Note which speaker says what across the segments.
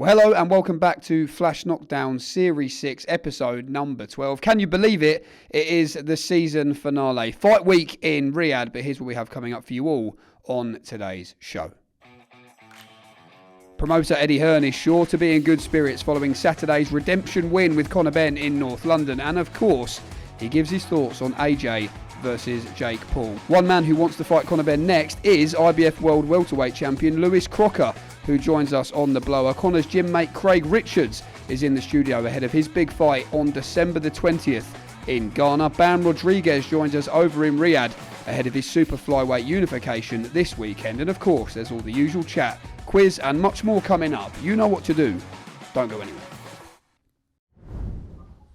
Speaker 1: Well, hello and welcome back to Flash Knockdown Series 6, episode number 12. Can you believe it? It is the season finale. Fight week in Riyadh, but here's what we have coming up for you all on today's show. Promoter Eddie Hearn is sure to be in good spirits following Saturday's redemption win with Conor Benn in North London. And of course, he gives his thoughts on AJ versus Jake Paul. One man who wants to fight Conor Benn next is IBF World Welterweight Champion Lewis Crocker, who joins us on the blower. Conor's gym mate Craig Richards is in the studio ahead of his big fight on December the 20th in Ghana. Bam Rodriguez joins us over in Riyadh ahead of his super flyweight unification this weekend. And of course, there's all the usual chat, quiz and much more coming up. You know what to do. Don't go anywhere.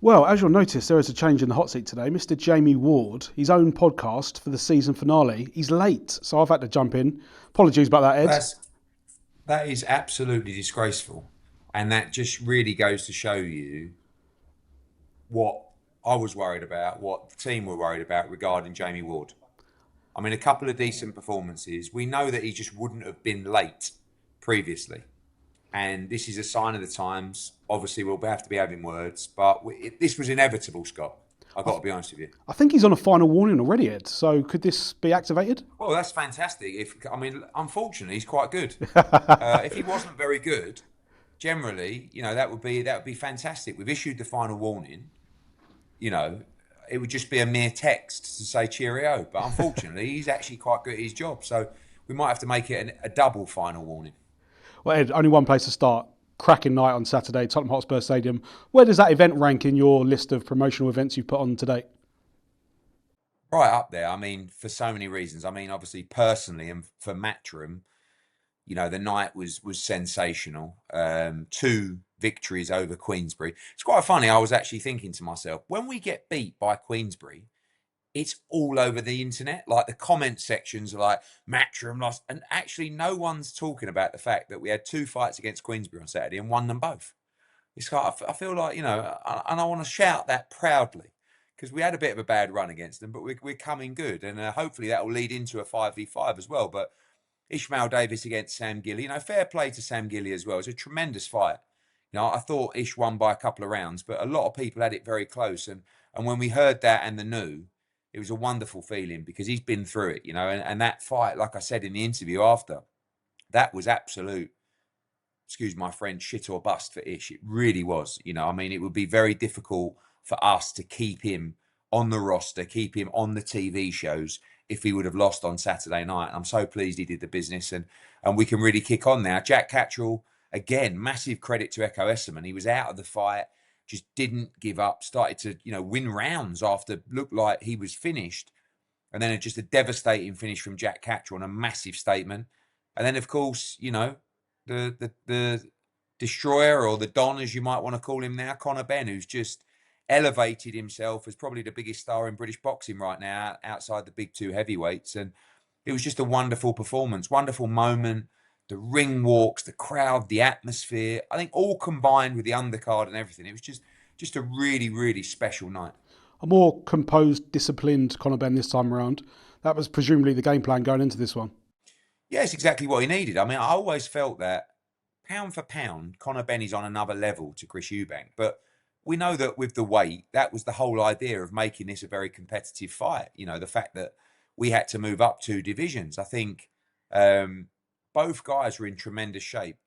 Speaker 2: Well, as you'll notice, there is a change in the hot seat today. Mr. Jamie Ward, his own podcast for the season finale, he's late, so I've had to jump in. Apologies about that, Ed.
Speaker 3: That is absolutely disgraceful. And that just really goes to show you what I was worried about, what the team were worried about regarding Jamie Ward. I mean, a couple of decent performances. We know that he just wouldn't have been late previously. And this is a sign of the times. Obviously, we'll have to be having words. But this was inevitable, Scott. I've got to be honest with you.
Speaker 2: I think he's on a final warning already, Ed. So could this be activated?
Speaker 3: Well, that's fantastic. Unfortunately, he's quite good. If he wasn't very good, generally, that would be fantastic. We've issued the final warning. It would just be a mere text to say cheerio. But unfortunately, he's actually quite good at his job. So we might have to make it a double final warning.
Speaker 2: Well, Ed, only one place to start. Cracking night on Saturday, Tottenham Hotspur Stadium. Where does that event rank in your list of promotional events you've put on to date?
Speaker 3: Right up there. I mean, for so many reasons. I mean, obviously, personally, and for Matchroom, the night was sensational. 2 victories over Queensbury. It's quite funny. I was actually thinking to myself, when we get beat by Queensbury, it's all over the internet. Like the comment sections are like, Matchroom lost. And actually no one's talking about the fact that we had 2 fights against Queensbury on Saturday and won them both. It's like, I feel like, and I want to shout that proudly because we had a bit of a bad run against them, but we're coming good. And hopefully that will lead into a 5v5 as well. But Ishmael Davis against Sam Gilly, fair play to Sam Gilly as well. It's a tremendous fight. I thought Ish won by a couple of rounds, but a lot of people had it very close. And when we heard that and the new, it was a wonderful feeling because he's been through it, and that fight, like I said in the interview after, that was absolute, excuse my French, shit or bust for Ish. It really was, it would be very difficult for us to keep him on the roster, keep him on the TV shows if he would have lost on Saturday night. I'm so pleased he did the business and we can really kick on now. Jack Catterall, again, massive credit to Echo Esserman. He was out of the fight. Just didn't give up, started to, win rounds after looked like he was finished. And then just a devastating finish from Jack Catterall and a massive statement. And then, of course, the Destroyer or the Don, as you might want to call him now, Conor Benn, who's just elevated himself as probably the biggest star in British boxing right now outside the big 2 heavyweights. And it was just a wonderful performance, wonderful moment. The ring walks, the crowd, the atmosphere, I think all combined with the undercard and everything. It was just a really, really special night.
Speaker 2: A more composed, disciplined Conor Benn this time around. That was presumably the game plan going into this one.
Speaker 3: Yeah, it's exactly what he needed. I always felt that pound for pound, Conor Benn is on another level to Chris Eubank. But we know that with the weight, that was the whole idea of making this a very competitive fight. The fact that we had to move up 2 divisions. I think both guys were in tremendous shape.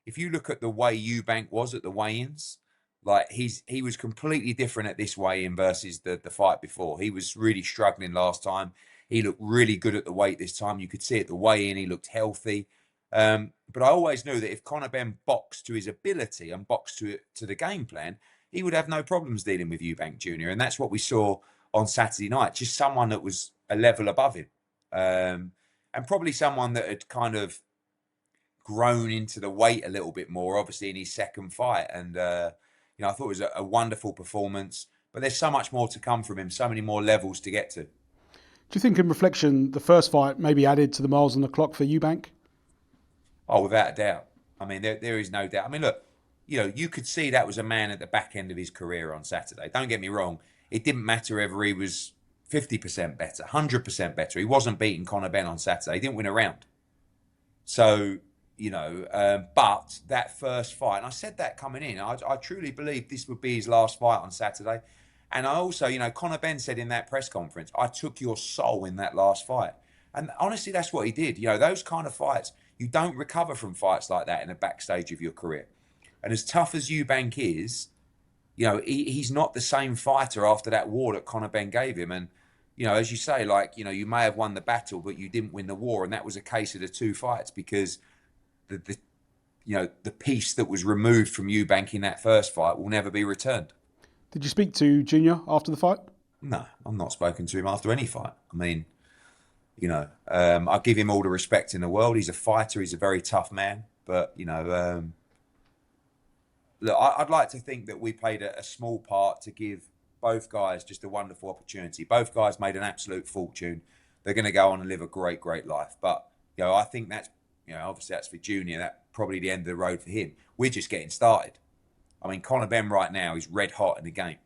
Speaker 3: If you look at the way Eubank was at the weigh-ins, he was completely different at this weigh-in versus the fight before. He was really struggling last time. He looked really good at the weight this time. You could see at the weigh-in, he looked healthy. But I always knew that if Conor Benn boxed to his ability and boxed to the game plan, he would have no problems dealing with Eubank Jr. And that's what we saw on Saturday night. Just someone that was a level above him. And probably someone that had kind of grown into the weight a little bit more, obviously, in his second fight. And, I thought it was a wonderful performance. But there's so much more to come from him, so many more levels to get to.
Speaker 2: Do you think, in reflection, the first fight maybe added to the miles on the clock for Eubank?
Speaker 3: Oh, without a doubt. There is no doubt. Look, you could see that was a man at the back end of his career on Saturday. Don't get me wrong. It didn't matter whether he was 50% better, 100% better. He wasn't beating Conor Benn on Saturday. He didn't win a round. So, But that first fight, and I said that coming in, I truly believe this would be his last fight on Saturday. And I also, Conor Benn said in that press conference, I took your soul in that last fight. And honestly, that's what he did. Those kind of fights, you don't recover from fights like that in the backstage of your career. And as tough as Eubank is, he's not the same fighter after that war that Conor Benn gave him. And, as you say, you may have won the battle, but you didn't win the war. And that was a case of the two fights because the piece that was removed from Eubank in that first fight will never be returned.
Speaker 2: Did you speak to Junior after the fight?
Speaker 3: No, I've not spoken to him after any fight. I mean, I give him all the respect in the world. He's a fighter. He's a very tough man. But, look, I'd like to think that we played a small part to give both guys just a wonderful opportunity. Both guys made an absolute fortune. They're going to go on and live a great, great life. But, I think that's, obviously that's for Junior. That's probably the end of the road for him. We're just getting started. I mean, Conor Benn right now is red hot in the game.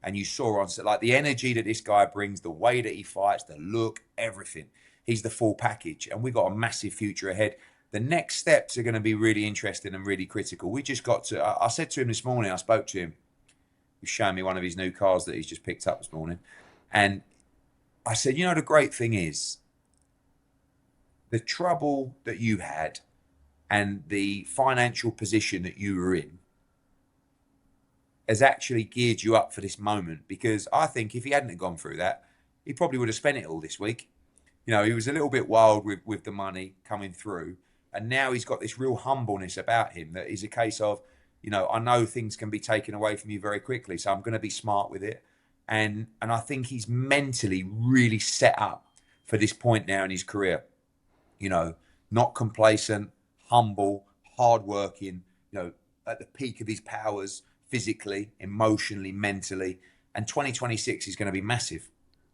Speaker 3: And you saw the energy that this guy brings, the way that he fights, the look, everything. He's the full package. And we've got a massive future ahead. The next steps are going to be really interesting and really critical. We just got to, I said to him this morning, I spoke to him. He was showing me one of his new cars that he's just picked up this morning. And I said, the great thing is, the trouble that you had and the financial position that you were in has actually geared you up for this moment, because I think if he hadn't gone through that, he probably would have spent it all this week. He was a little bit wild with the money coming through, and now he's got this real humbleness about him that is a case of, I know things can be taken away from you very quickly, so I'm going to be smart with it. And I think he's mentally really set up for this point now in his career. Not complacent, humble, hardworking, at the peak of his powers, physically, emotionally, mentally. And 2026 is going to be massive.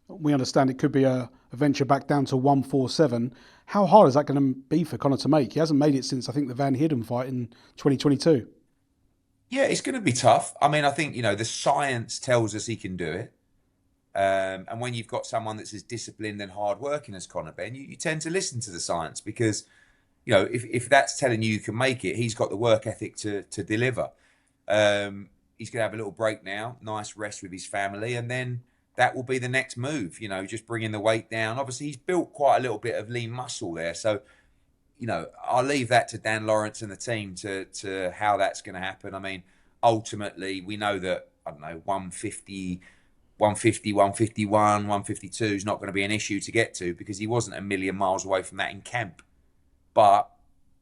Speaker 2: We understand it could be a venture back down to 147. How hard is that going to be for Conor to make? He hasn't made it since, I think, the Van Heerden fight in 2022.
Speaker 3: Yeah, it's going to be tough. I mean, I think, the science tells us he can do it. And when you've got someone that's as disciplined and hardworking as Conor Benn, you tend to listen to the science because, if that's telling you can make it, he's got the work ethic to deliver. He's going to have a little break now, nice rest with his family, and then that will be the next move, just bringing the weight down. Obviously, he's built quite a little bit of lean muscle there. So, I'll leave that to Dan Lawrence and the team to how that's going to happen. I mean, ultimately, we know that, 150, 151, 152 is not going to be an issue to get to because he wasn't a million miles away from that in camp. But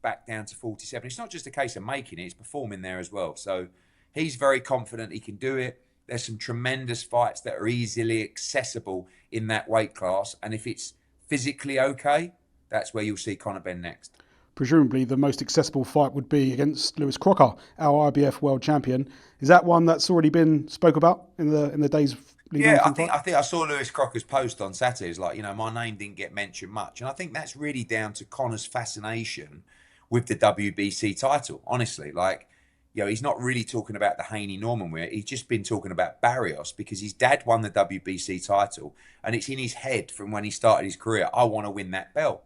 Speaker 3: back down to 47. It's not just a case of making it, it's performing there as well. So he's very confident he can do it. There's some tremendous fights that are easily accessible in that weight class. And if it's physically okay, that's where you'll see Conor Benn next.
Speaker 2: Presumably the most accessible fight would be against Lewis Crocker, our IBF world champion. Is that one that's already been spoke about in the days leading on?
Speaker 3: I think I saw Lewis Crocker's post on Saturday. It's like, my name didn't get mentioned much. And I think that's really down to Conor's fascination with the WBC title. Honestly, he's not really talking about the Haney-Norman win. He's just been talking about Barrios because his dad won the WBC title and it's in his head from when he started his career. I want to win that belt.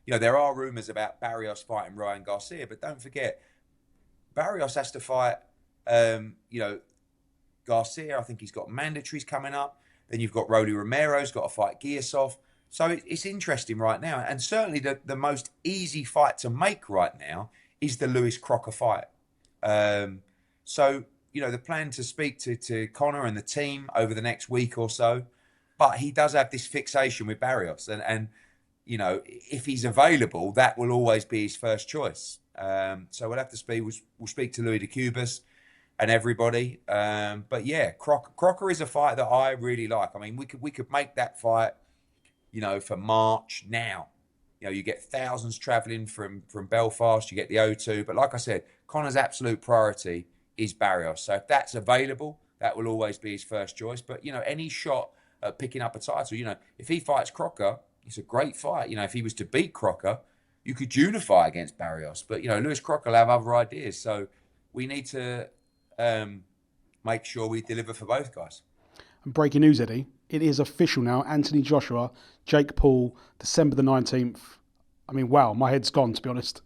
Speaker 3: There are rumours about Barrios fighting Ryan Garcia, but don't forget, Barrios has to fight, Garcia. I think he's got mandatories coming up. Then you've got Rolly Romero's got to fight Giasov. So it's interesting right now. And certainly the most easy fight to make right now is the Lewis Crocker fight. So, the plan to speak to Conor and the team over the next week or so, but he does have this fixation with Barrios and if he's available, that will always be his first choice. So we'll have to speak, we'll speak to Louis de Cubas and everybody. But yeah, Crocker is a fight that I really like. I mean, we could make that fight, for March now. You get thousands travelling from Belfast, you get the O2. But like I said, Conor's absolute priority is Barrios. So if that's available, that will always be his first choice. But, any shot at picking up a title, if he fights Crocker, it's a great fight. If he was to beat Crocker, you could unify against Barrios. But, Lewis Crocker will have other ideas. So we need to make sure we deliver for both guys.
Speaker 2: And breaking news, Eddie. It is official now. Anthony Joshua, Jake Paul, December the 19th. I mean, wow, my head's gone, to be honest.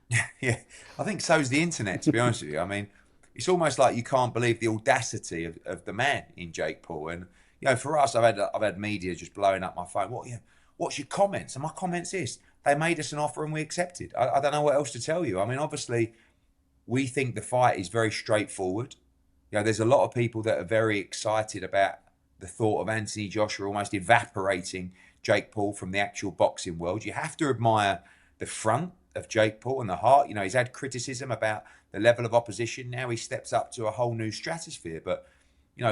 Speaker 3: Yeah, I think so's the internet, to be honest with you. I mean, it's almost like you can't believe the audacity of the man in Jake Paul. And for us, I've had media just blowing up my phone. What's your comments? And my comments is they made us an offer and we accepted. I don't know what else to tell you. I mean, obviously, we think the fight is very straightforward. There's a lot of people that are very excited about the thought of Anthony Joshua almost evaporating Jake Paul from the actual boxing world. You have to admire the front of Jake Paul and the heart. He's had criticism about the level of opposition. Now he steps up to a whole new stratosphere. But,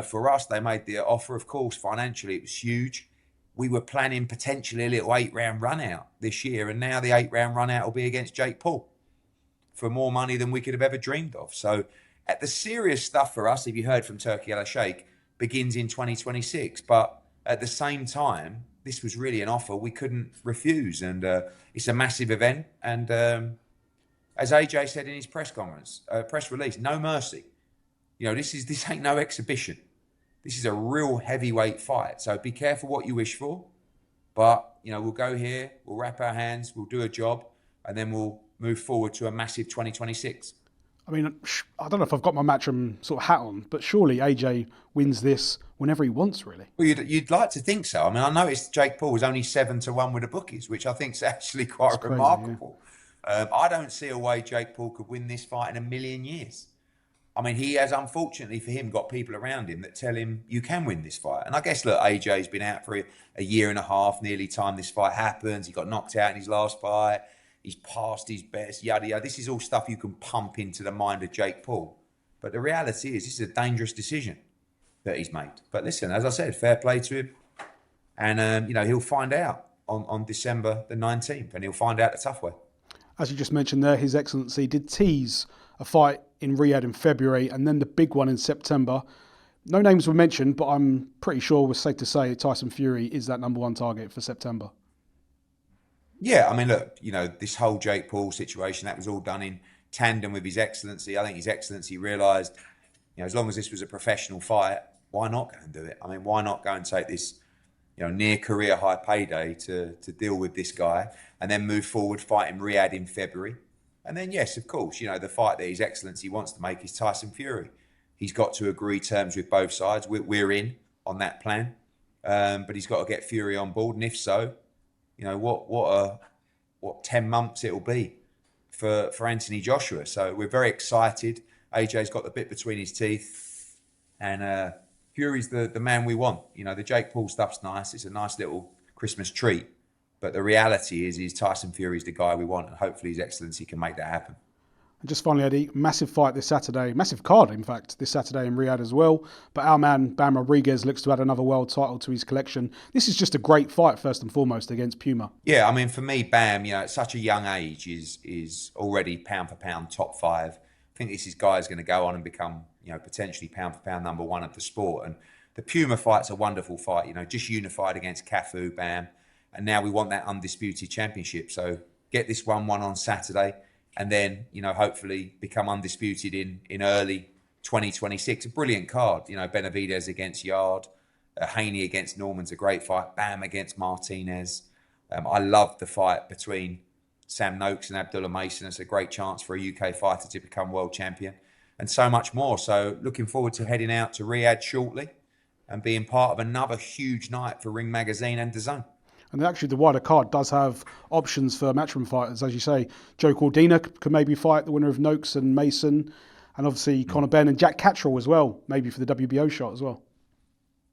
Speaker 3: for us, they made the offer. Of course, financially, it was huge. We were planning potentially a little 8-round run out this year. And now the 8-round run out will be against Jake Paul for more money than we could have ever dreamed of. So at the serious stuff for us, if you heard from Turkey Al Sheikh, begins in 2026. But at the same time, this was really an offer we couldn't refuse. And it's a massive event. And as AJ said in his press release, no mercy. This ain't no exhibition. This is a real heavyweight fight. So be careful what you wish for. But, we'll go here, we'll wrap our hands, we'll do a job, and then we'll move forward to a massive 2026.
Speaker 2: I mean, I don't know if I've got my Matchroom sort of hat on, but surely AJ wins this whenever he wants, really.
Speaker 3: Well, you'd like to think so. I mean, I noticed Jake Paul was only 7-1 with the bookies, which I think is actually quite remarkable. Yeah. I don't see a way Jake Paul could win this fight in a million years. I mean, he has, unfortunately for him, got people around him that tell him you can win this fight. And I guess, look, AJ's been out for a year and a half, nearly time this fight happens. He got knocked out in his last fight. He's past his best, yada, yada. This is all stuff you can pump into the mind of Jake Paul. But the reality is this is a dangerous decision that he's made. But listen, as I said, fair play to him. And, he'll find out on December the 19th, and he'll find out the tough way.
Speaker 2: As you just mentioned there, His Excellency did tease a fight in Riyadh in February and then the big one in September. No names were mentioned, but I'm pretty sure we're safe to say Tyson Fury is that number one target for September.
Speaker 3: Yeah, I mean, look, this whole Jake Paul situation, that was all done in tandem with His Excellency. I think His Excellency realised, as long as this was a professional fight, why not go and do it? I mean, why not go and take this, near career high payday to deal with this guy and then move forward, fight in Riyadh in February. And then, yes, of course, the fight that His Excellency wants to make is Tyson Fury. He's got to agree terms with both sides. We're in on that plan. But he's got to get Fury on board. And if so, what 10 months it'll be for Anthony Joshua. So we're very excited. AJ's got the bit between his teeth, and Fury's the man we want. The Jake Paul stuff's nice. It's a nice little Christmas treat. But the reality is Tyson Fury's the guy we want, and hopefully His Excellency can make that happen.
Speaker 2: And just finally, Eddie, massive fight this Saturday, massive card, in fact, this Saturday in Riyadh as well. But our man, Bam Rodriguez, looks to add another world title to his collection. This is just a great fight, first and foremost, against Puma.
Speaker 3: Yeah, I mean, for me, Bam, at such a young age, is already pound for pound top 5. I think this guy is going to go on and become, potentially pound for pound number 1 of the sport. And the Puma fight's a wonderful fight, just unified against Cafu, Bam. And now we want that undisputed championship. So get this 1-1 on Saturday. And then, hopefully become undisputed in early 2026. A brilliant card. Benavidez against Yard. Haney against Norman's a great fight. Bam against Martinez. I love the fight between Sam Noakes and Abdullah Mason. It's a great chance for a UK fighter to become world champion. And so much more. So looking forward to heading out to Riyadh shortly and being part of another huge night for Ring Magazine and DAZN.
Speaker 2: And actually, the wider card does have options for Matchroom fighters. As you say, Joe Cordina could maybe fight the winner of Noakes and Mason. And obviously, Conor Benn and Jack Catterall as well, maybe for the WBO shot as well.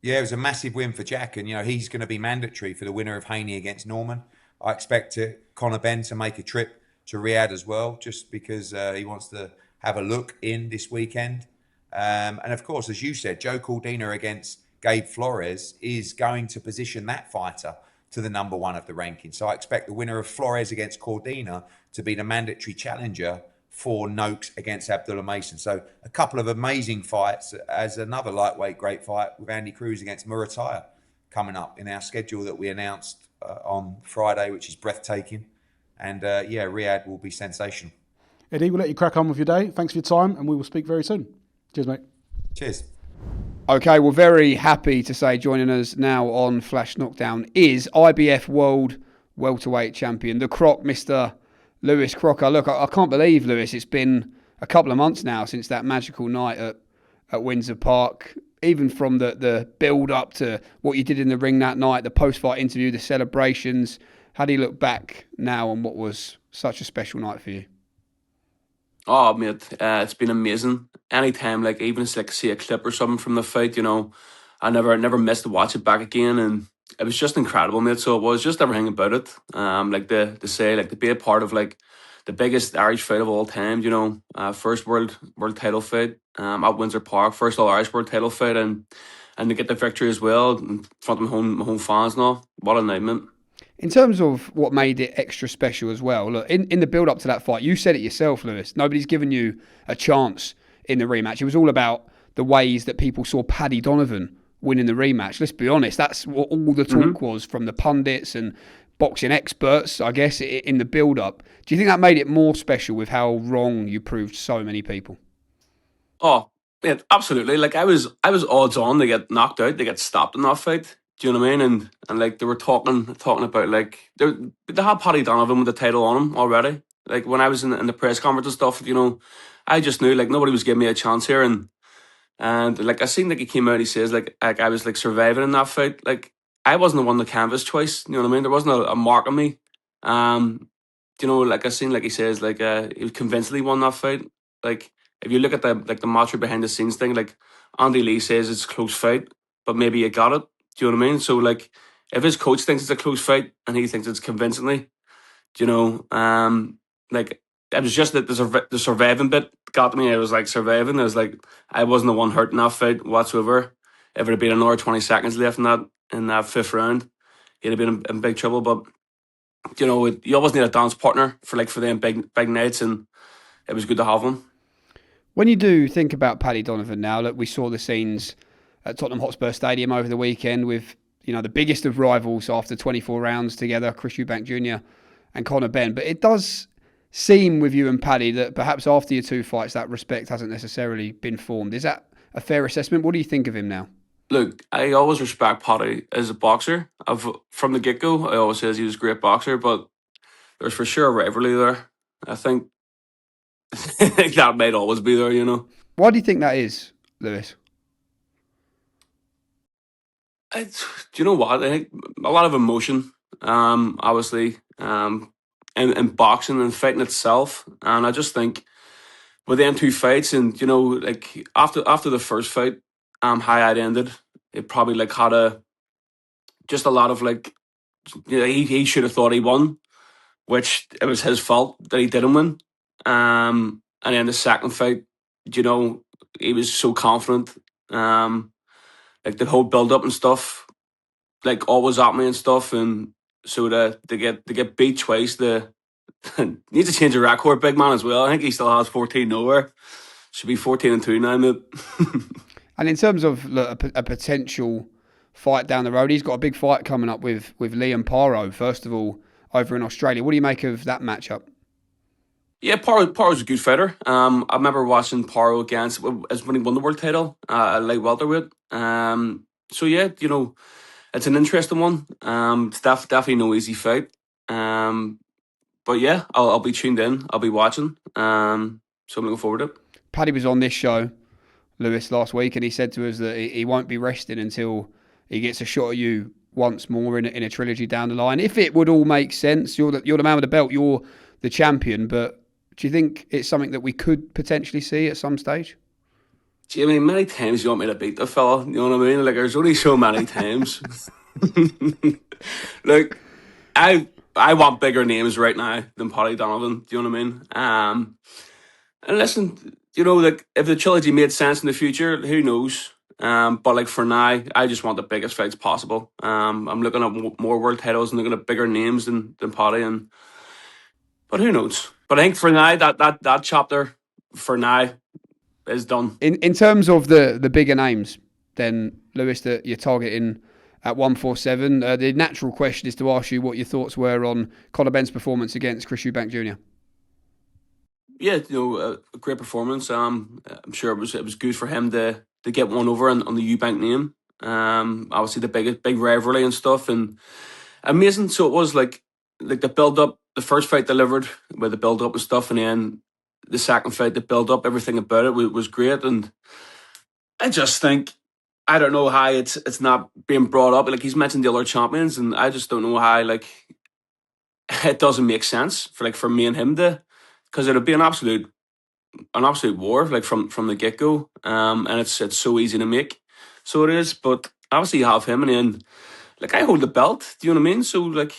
Speaker 3: Yeah, it was a massive win for Jack. And, he's going to be mandatory for the winner of Haney against Norman. I expect Conor Benn to make a trip to Riyadh as well, just because he wants to have a look in this weekend. And, of course, as you said, Joe Cordina against Gabe Flores is going to position that fighter to the number 1 of the ranking. So I expect the winner of Flores against Cordina to be the mandatory challenger for Noakes against Abdullah Mason. So a couple of amazing fights, as another lightweight great fight with Andy Cruz against Murataya coming up in our schedule that we announced on Friday, which is breathtaking. And Riyadh will be sensational.
Speaker 2: Eddie, we'll let you crack on with your day. Thanks for your time, and we will speak very soon. Cheers, mate.
Speaker 3: Cheers.
Speaker 1: Okay, we're very happy to say joining us now on Flash Knockdown is IBF World Welterweight Champion, the Croc, Mr. Lewis Crocker. Look, I can't believe, Lewis, it's been a couple of months now since that magical night at Windsor Park. Even from the build up to what you did in the ring that night, the post-fight interview, the celebrations. How do you look back now on what was such a special night for you?
Speaker 4: Oh, mate, it's been amazing. Anytime, like even if like see a clip or something from the fight, I never missed to watch it back again, and it was just incredible, mate. So it was just everything about it. Like to say, like to be a part of like the biggest Irish fight of all time. First world title fight at Windsor Park, first All Irish world title fight, and to get the victory as well in front of my home fans and all. What a night, mate.
Speaker 1: In terms of what made it extra special as well, look, in the build-up to that fight, you said it yourself, Lewis, nobody's given you a chance in the rematch. It was all about the ways that people saw Paddy Donovan winning the rematch. Let's be honest, that's what all the talk was from the pundits and boxing experts, I guess, in the build-up. Do you think that made it more special with how wrong you proved so many people?
Speaker 4: Oh, yeah, absolutely. Like I was odds on to get knocked out, to get stopped in that fight. Do you know what I mean? And like they were talking about like they had Paddy Donovan with the title on him already. Like when I was in the press conference and stuff, I just knew like nobody was giving me a chance here, and like I seen like he came out, he says like I was like surviving in that fight. Like I wasn't the one to canvas twice. You know what I mean? There wasn't a mark on me. Like I seen like he says like he convincingly won that fight. Like if you look at the Matchroom behind the scenes thing, like Andy Lee says it's a close fight, but maybe he got it. Do you know what I mean? So like if his coach thinks it's a close fight and he thinks it's convincingly, like it was just that the surviving bit got me. I was like surviving. I was like I wasn't the one hurt in that fight whatsoever. If it had been another 20 seconds left in that fifth round, he'd have been in big trouble. But you always need a dance partner for them big nights, and it was good to have him.
Speaker 1: When you do think about Paddy Donovan now, look, we saw the scenes at Tottenham Hotspur Stadium over the weekend with the biggest of rivals after 24 rounds together, Chris Eubank Jr. and Conor Benn. But it does seem with you and Paddy that perhaps after your two fights that respect hasn't necessarily been formed. Is that a fair assessment? What do you think of him now?
Speaker 4: Look, I always respect Paddy as a boxer. From the get-go, I always says he was a great boxer, but there's for sure a rivalry there. I think that might always be there,
Speaker 1: Why do you think that is, Lewis?
Speaker 4: Do you know what? I think a lot of emotion, obviously, in boxing and fighting itself. And I just think with them two fights, and like after the first fight, how it ended, it probably like had just a lot of like, he should have thought he won, which it was his fault that he didn't win. And then the second fight, he was so confident. Like the whole build up and stuff, like always at me and stuff, and so to get beat twice, needs to change the record, big man, as well. I think he still has 14 nowhere. Should be 14-2 now, mate.
Speaker 1: And in terms of a potential fight down the road, he's got a big fight coming up with Liam Paro, first of all, over in Australia. What do you make of that matchup?
Speaker 4: Yeah, Paro's a good fighter. I remember watching Paro against when he won the world title at light welterweight. So yeah, it's an interesting one. It's definitely no easy fight. But yeah, I'll be tuned in. I'll be watching. So I'm looking forward to it.
Speaker 1: Paddy was on this show, Lewis, last week, and he said to us that he won't be resting until he gets a shot at you once more in a trilogy down the line. If it would all make sense, you're the man with the belt, you're the champion, but do you think it's something that we could potentially see at some stage?
Speaker 4: I mean, many times you want me to beat the fella, you know what I mean? Like, there's only so many times. Like, I want bigger names right now than Paddy Donovan, do you know what I mean? And listen, like, if the trilogy made sense in the future, who knows? But like for now, I just want the biggest fights possible. I'm looking at more world titles and looking at bigger names than Paddy, but who knows? But I think for now, that chapter for now is done.
Speaker 1: In terms of the bigger names, then, Lewis, that you're targeting at 147, the natural question is to ask you what your thoughts were on Conor Benn's performance against Chris Eubank Jr.
Speaker 4: Yeah, a great performance. I'm sure it was good for him to get one over on the Eubank name. Obviously the big rivalry and stuff, and amazing. So it was like like the build up, the first fight delivered with the build up and stuff, and then the second fight, the build up, everything about it was great. And I just think, I don't know how it's not being brought up. Like, he's mentioned the other champions, and I just don't know how, like, it doesn't make sense for me and him to, because it'll be an absolute war, like, from the get go. And it's so easy to make, so it is. But obviously you have him, and then, like, I hold the belt. Do you know what I mean? So, like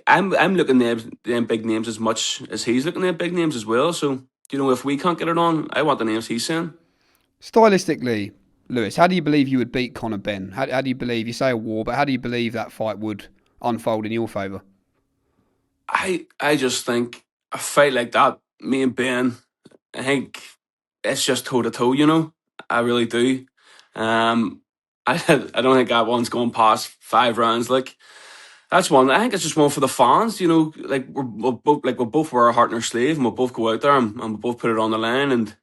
Speaker 4: I'm looking at them big names as much as he's looking at big names as well. So, you know, if we can't get it on, I want the names he's saying.
Speaker 1: Stylistically, Lewis, how do you believe you would beat Conor Benn? How do you believe, you say a war, but how do you believe that fight would unfold in your favour?
Speaker 4: I just think a fight like that, me and Ben, I think it's just toe to toe. You know, I really do. I don't think that one's going past 5 rounds. Like, that's one. I think it's just one for the fans. You know, like we'll both wear our heart on our sleeve, and we'll both go out there and we'll both put it on the line. And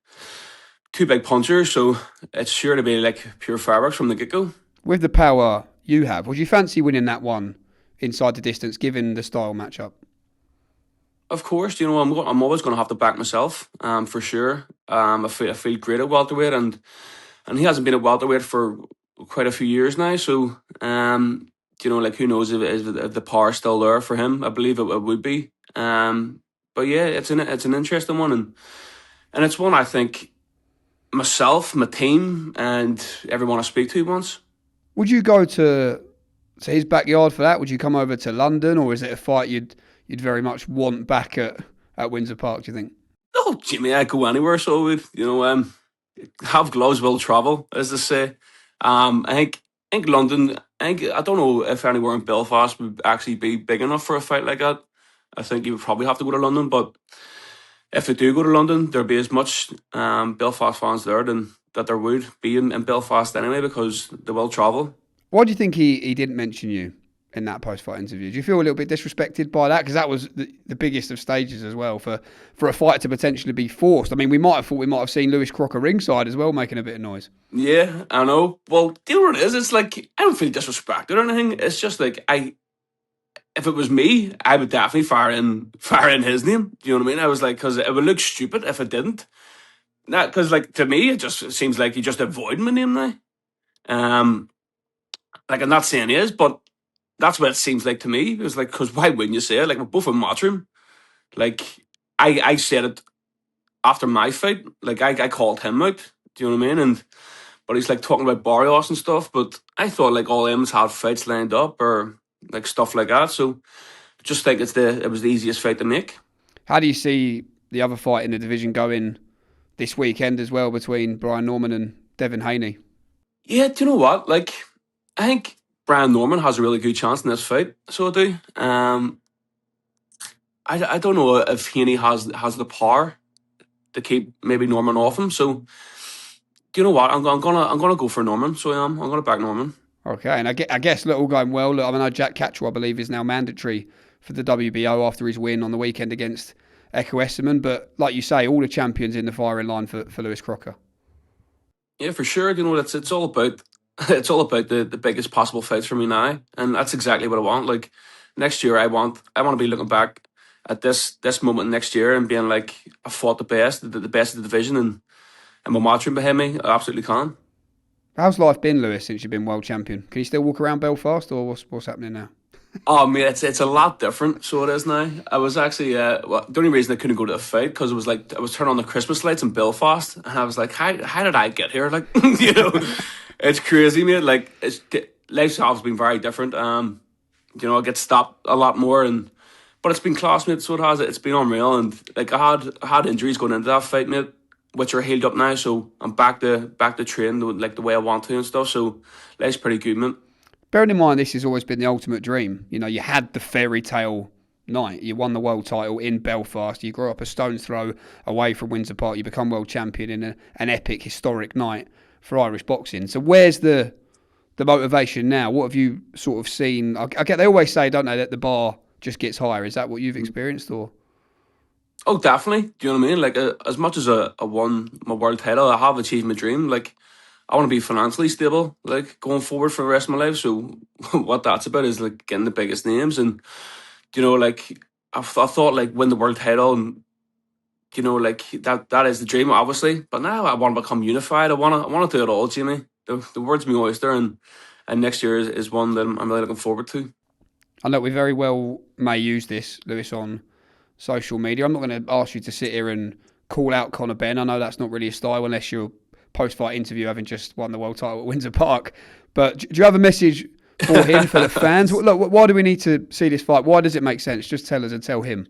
Speaker 4: two big punchers, so it's sure to be like pure fireworks from the get go.
Speaker 1: With the power you have, would you fancy winning that one inside the distance, given the style matchup?
Speaker 4: Of course, you know, I'm always going to have to back myself, for sure. I feel great at welterweight, and he hasn't been at welterweight for quite a few years now. So, you know, like, who knows if the power's still there for him? I believe it would be. But yeah, it's an interesting one, and it's one I think myself, my team, and everyone I speak to wants.
Speaker 1: Would you go to his backyard for that? Would you come over to London, or is it a fight you'd very much want back at Windsor Park, do you think?
Speaker 4: Oh, Jimmy, I'd go anywhere, so we'd, you know, have gloves will travel, as they say. I think London, I don't know if anywhere in Belfast would actually be big enough for a fight like that. I think you would probably have to go to London, but if they do go to London, there'll be as much Belfast fans there than that there would be in Belfast anyway, because they will travel.
Speaker 1: Why do you think he didn't mention you in that post-fight interview? Do you feel a little bit disrespected by that? Because that was the biggest of stages as well for a fight to potentially be forced. I mean, we might have thought we might have seen Lewis Crocker ringside as well, making a bit of noise.
Speaker 4: Yeah, I know. Well, do you know what it is? It's like, I don't feel disrespected or anything. It's just like, if it was me, I would definitely fire in his name. Do you know what I mean? I was like, because it would look stupid if it didn't. Because, like, to me, it just seems like you just avoid my name now. Like, I'm not saying he is, but that's what it seems like to me. It was like, because why wouldn't you say it? Like, we're both in Matchroom. Like, I said it after my fight. Like, I called him out. Do you know what I mean? But he's like talking about Barrios and stuff. But I thought, like, all M's had fights lined up or like stuff like that. So just think it was the easiest fight to make.
Speaker 1: How do you see the other fight in the division going this weekend as well, between Brian Norman and Devin Haney?
Speaker 4: Yeah, do you know what? Like, I think Brian Norman has a really good chance in this fight. So I do. I don't know if Haney has the power to keep maybe Norman off him. So, do you know what? I'm gonna go for Norman. So I'm gonna back Norman.
Speaker 1: Okay, and I guess look, all going well. Look, I mean, Jack Catchell, I believe, is now mandatory for the WBO after his win on the weekend against Echo Esserman. But like you say, all the champions in the firing line for Lewis Crocker. Yeah,
Speaker 4: for sure. You know, it's all about the biggest possible fights for me now, and that's exactly what I want. Like, next year, I want to be looking back at this moment next year and being like, I fought the best of the division, and my Matchroom behind me. I absolutely can.
Speaker 1: How's life been, Lewis, since you've been world champion? Can you still walk around Belfast, or what's happening now?
Speaker 4: Oh, mate, it's a lot different. So it is now. I was actually the only reason I couldn't go to the fight because it was like I was turning on the Christmas lights in Belfast, and I was like, how did I get here? Like, you know, it's crazy, mate. Like, life's been very different. You know, I get stopped a lot more, but it's been class, mate. So it has. It's been unreal, and like I had injuries going into that fight, mate, which are healed up now. So I'm back to train like the way I want to and stuff. So life's pretty good, man.
Speaker 1: Bearing in mind, this has always been the ultimate dream. You know, you had the fairy tale night. You won the world title in Belfast. You grew up a stone's throw away from Windsor Park. You become world champion in an epic, historic night for Irish boxing. So where's the motivation now? What have you sort of seen? I get they always say, don't they, that the bar just gets higher. Is that what you've experienced, or?
Speaker 4: Oh, definitely. Do you know what I mean? Like, as much as I won my world title, I have achieved my dream. Like, I want to be financially stable, like, going forward for the rest of my life. So what that's about is like getting the biggest names, and you know, like I thought like win the world title, and you know, like that is the dream, obviously. But now I want to become unified. I want to do it all, Jimmy. The world's my oyster, and next year is one that I'm really looking forward to.
Speaker 1: I know we very well may use this, Lewis, on social media. I'm not going to ask you to sit here and call out Conor Benn. I know that's not really a style unless you're post-fight interview having just won the world title at Windsor Park. But do you have a message for him, for the fans? Look, why do we need to see this fight? Why does it make sense? Just tell us and tell him.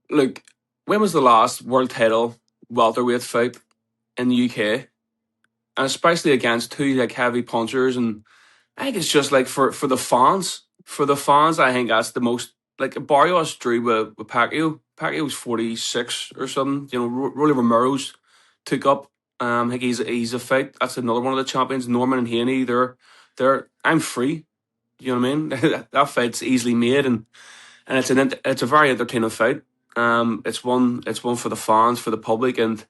Speaker 4: Look, when was the last world title welterweight fight in the UK? And especially against two like heavy punchers, and I think it's just like for the fans. For the fans, I think that's the most like Barrios drew with Pacquiao. Pacquiao was 46 or something. You know, Rolly Romero's took up. I think he's a fight. That's another one of the champions. Norman and Haney. They're. I'm free. You know what I mean? That fight's easily made, and it's a very entertaining fight. It's one for the fans, for the public, and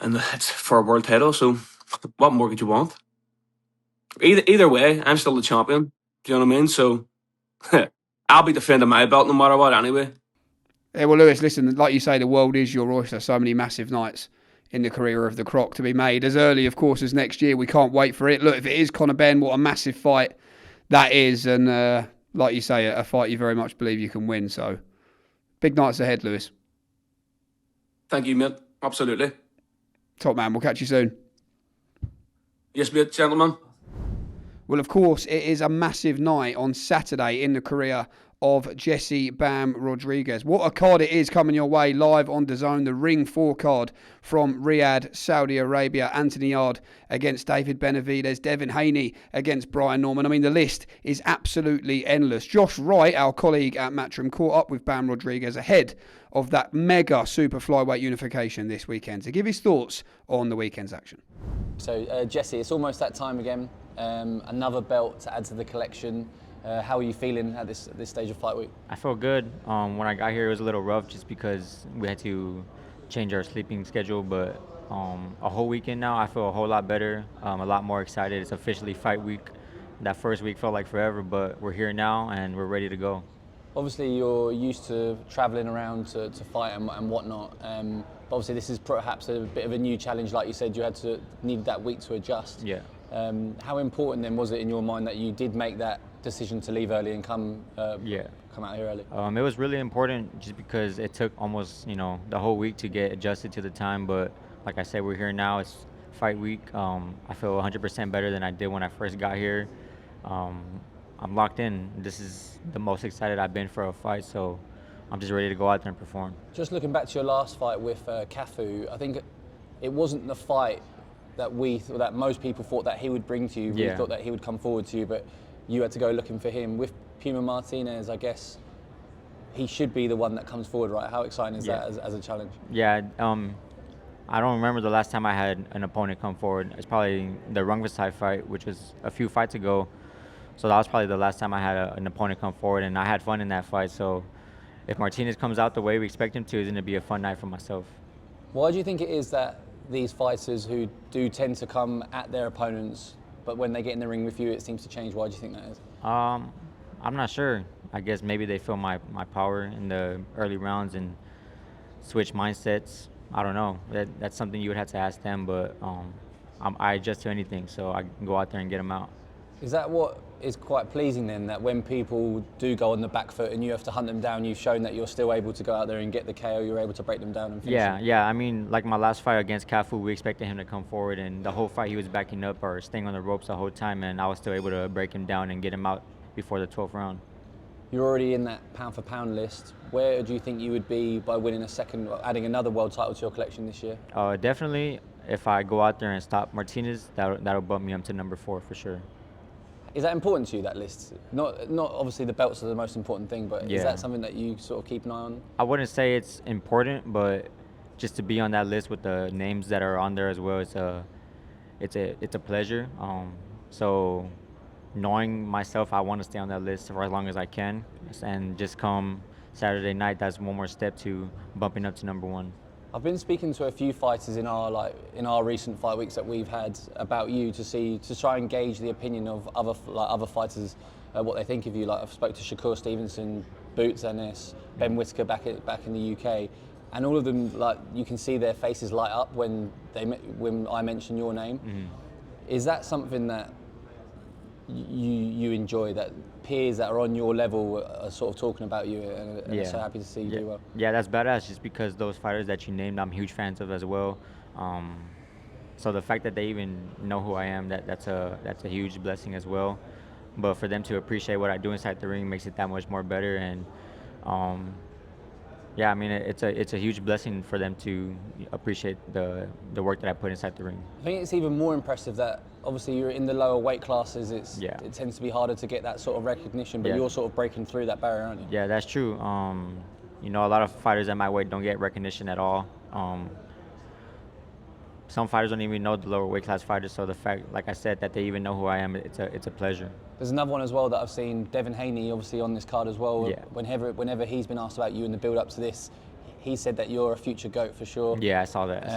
Speaker 4: it's for a world title. So, what more could you want? Either way, I'm still the champion. Do you know what I mean? So, I'll be defending my belt no matter what anyway.
Speaker 1: Yeah, well, Lewis, listen, like you say, the world is your oyster. So many massive nights in the career of the Croc to be made. As early, of course, as next year. We can't wait for it. Look, if it is Conor Benn, what a massive fight that is. And like you say, a fight you very much believe you can win. So, big nights ahead, Lewis.
Speaker 4: Thank you, mate. Absolutely.
Speaker 1: Top man, we'll catch you soon.
Speaker 4: Yes, mate, gentlemen.
Speaker 1: Well, of course, it is a massive night on Saturday in the career of Jesse Bam Rodriguez. What a card it is coming your way live on DAZN. The Ring 4 card from Riyadh, Saudi Arabia. Anthony Yarde against David Benavidez. Devin Haney against Brian Norman. I mean, the list is absolutely endless. Josh Wright, our colleague at Matchroom, caught up with Bam Rodriguez ahead of that mega super flyweight unification this weekend to give his thoughts on the weekend's action.
Speaker 5: So, Jesse, it's almost that time again. Another belt to add to the collection. How are you feeling at this stage of fight week?
Speaker 6: I feel good. When I got here, it was a little rough just because we had to change our sleeping schedule. But a whole weekend now, I feel a whole lot better, a lot more excited. It's officially fight week. That first week felt like forever, but we're here now and we're ready to go.
Speaker 5: Obviously, you're used to travelling around to fight and whatnot. But obviously, this is perhaps a bit of a new challenge. Like you said, you needed that week to adjust.
Speaker 6: Yeah.
Speaker 5: How important then was it in your mind that you did make that decision to leave early and come out here early?
Speaker 6: It was really important just because it took almost the whole week to get adjusted to the time. But like I said, we're here now. It's fight week. I feel 100% better than I did when I first got here. I'm locked in. This is the most excited I've been for a fight, so I'm just ready to go out there and perform.
Speaker 5: Just looking back to your last fight with Cafu, I think it wasn't the fight that most people thought that he would bring to you. We thought that he would come forward to you, but you had to go looking for him. With Puma Martinez, I guess he should be the one that comes forward, right? How exciting is that as a challenge?
Speaker 6: Yeah, I don't remember the last time I had an opponent come forward. It's probably the Rungvisai fight, which was a few fights ago. So that was probably the last time I had an opponent come forward, and I had fun in that fight. So if Martinez comes out the way we expect him to, it's going to be a fun night for myself.
Speaker 5: Why do you think it is that these fighters who do tend to come at their opponents, but when they get in the ring with you, it seems to change? Why do you think that is?
Speaker 6: I'm not sure. I guess maybe they feel my power in the early rounds and switch mindsets. I don't know. That's something you would have to ask them, but I adjust to anything, so I can go out there and get them out.
Speaker 5: Is that what is quite pleasing then, that when people do go on the back foot and you have to hunt them down, you've shown that you're still able to go out there and get the KO, you're able to break them down and finish them?
Speaker 6: Yeah. I mean, like my last fight against Cafu, we expected him to come forward, and the whole fight he was backing up or staying on the ropes the whole time, and I was still able to break him down and get him out before the 12th round.
Speaker 5: You're already in that pound-for-pound list. Where do you think you would be by winning adding another world title to your collection this year?
Speaker 6: Definitely, if I go out there and stop Martinez, that'll bump me up to number 4 for sure.
Speaker 5: Is that important to you, that list? Not obviously the belts are the most important thing, but
Speaker 6: Yeah.
Speaker 5: Is that something that you sort of keep an eye on?
Speaker 6: I wouldn't say it's important, but just to be on that list with the names that are on there as well, it's a pleasure. So knowing myself, I want to stay on that list for as long as I can, and just come Saturday night, that's one more step to bumping up to number 1.
Speaker 5: I've been speaking to a few fighters in our recent fight weeks that we've had about you to try and gauge the opinion of other fighters what they think of you. Like I've spoke to Shakur Stevenson, Boots Ennis, Ben Whittaker back in the UK, and all of them, like you can see their faces light up when I mention your name. Is that something that you enjoy, that peers that are on your level are sort of talking about you and are so happy to see you do well?
Speaker 6: Yeah, that's badass, just because those fighters that you named, I'm huge fans of as well. So the fact that they even know who I am, that's a huge blessing as well. But for them to appreciate what I do inside the ring makes it that much more better. And yeah, I mean, it's a huge blessing for them to appreciate the work that I put inside the ring.
Speaker 5: I think it's even more impressive that obviously you're in the lower weight classes. It tends to be harder to get that sort of recognition, but you're sort of breaking through that barrier, aren't you?
Speaker 6: Yeah, that's true. You know, a lot of fighters at my weight don't get recognition at all. Some fighters don't even know the lower weight class fighters, so the fact, like I said, that they even know who I am, it's a pleasure.
Speaker 5: There's another one as well that I've seen, Devin Haney, obviously on this card as well.
Speaker 6: Yeah.
Speaker 5: Whenever he's been asked about you in the build up to this, he said that you're a future GOAT for sure.
Speaker 6: Yeah, I saw that.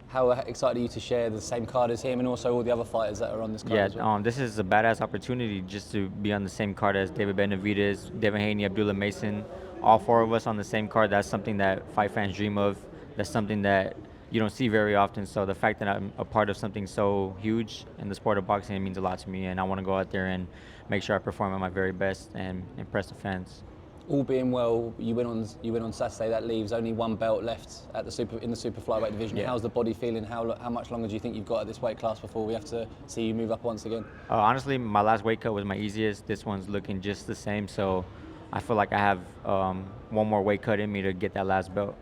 Speaker 5: How excited are you to share the same card as him and also all the other fighters that are on this card as well?
Speaker 6: This is a badass opportunity just to be on the same card as David Benavidez, Devin Haney, Abdullah Mason, all four of us on the same card. That's something that fight fans dream of. That's something that you don't see very often. So the fact that I'm a part of something so huge in the sport of boxing, it means a lot to me, and I want to go out there and make sure I perform at my very best and impress the fans.
Speaker 5: All being well, you win on Saturday. That leaves only one belt left at in the super flyweight division.
Speaker 6: Yeah.
Speaker 5: How's the body feeling? How much longer do you think you've got at this weight class before we have to see you move up once again?
Speaker 6: Honestly, my last weight cut was my easiest. This one's looking just the same, so I feel like I have one more weight cut in me to get that last belt.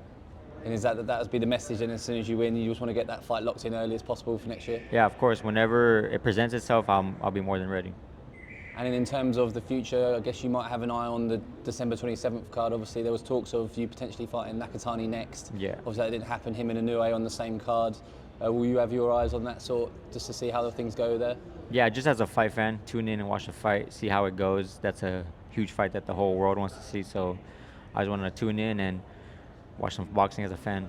Speaker 5: And is that has been the message? And as soon as you win, you just want to get that fight locked in early as possible for next year?
Speaker 6: Yeah, of course. Whenever it presents itself, I'll be more than ready.
Speaker 5: And in terms of the future, I guess you might have an eye on the December 27th card. Obviously, there was talks of you potentially fighting Nakatani next.
Speaker 6: Yeah.
Speaker 5: Obviously, that didn't happen. Him and Inoue on the same card. Will you have your eyes on that sort, just to see how the things go there?
Speaker 6: Yeah, just as a fight fan, tune in and watch the fight, see how it goes. That's a huge fight that the whole world wants to see. So I just want to tune in and watch some boxing as a fan.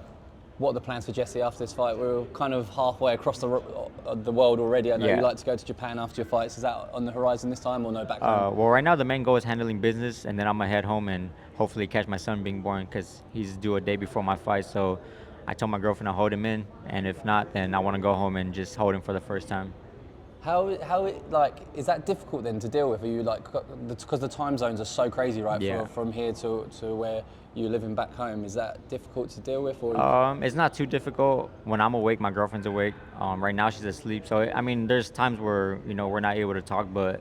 Speaker 5: What are the plans for Jesse after this fight? We're kind of halfway across the world already. I know you like to go to Japan after your fights. Is that on the horizon this time or no, back home?
Speaker 6: Well, right now the main goal is handling business, and then I'm going to head home and hopefully catch my son being born, because he's due a day before my fight. So I told my girlfriend I'll hold him in, and if not, then I want to go home and just hold him for the first time.
Speaker 5: How is that difficult then to deal with? Are you because the time zones are so crazy, right?
Speaker 6: Yeah.
Speaker 5: From here to where you're living back home, is that difficult to deal with? Or
Speaker 6: it's not too difficult. When I'm awake, my girlfriend's awake. Right now she's asleep. So I mean, there's times where we're not able to talk, but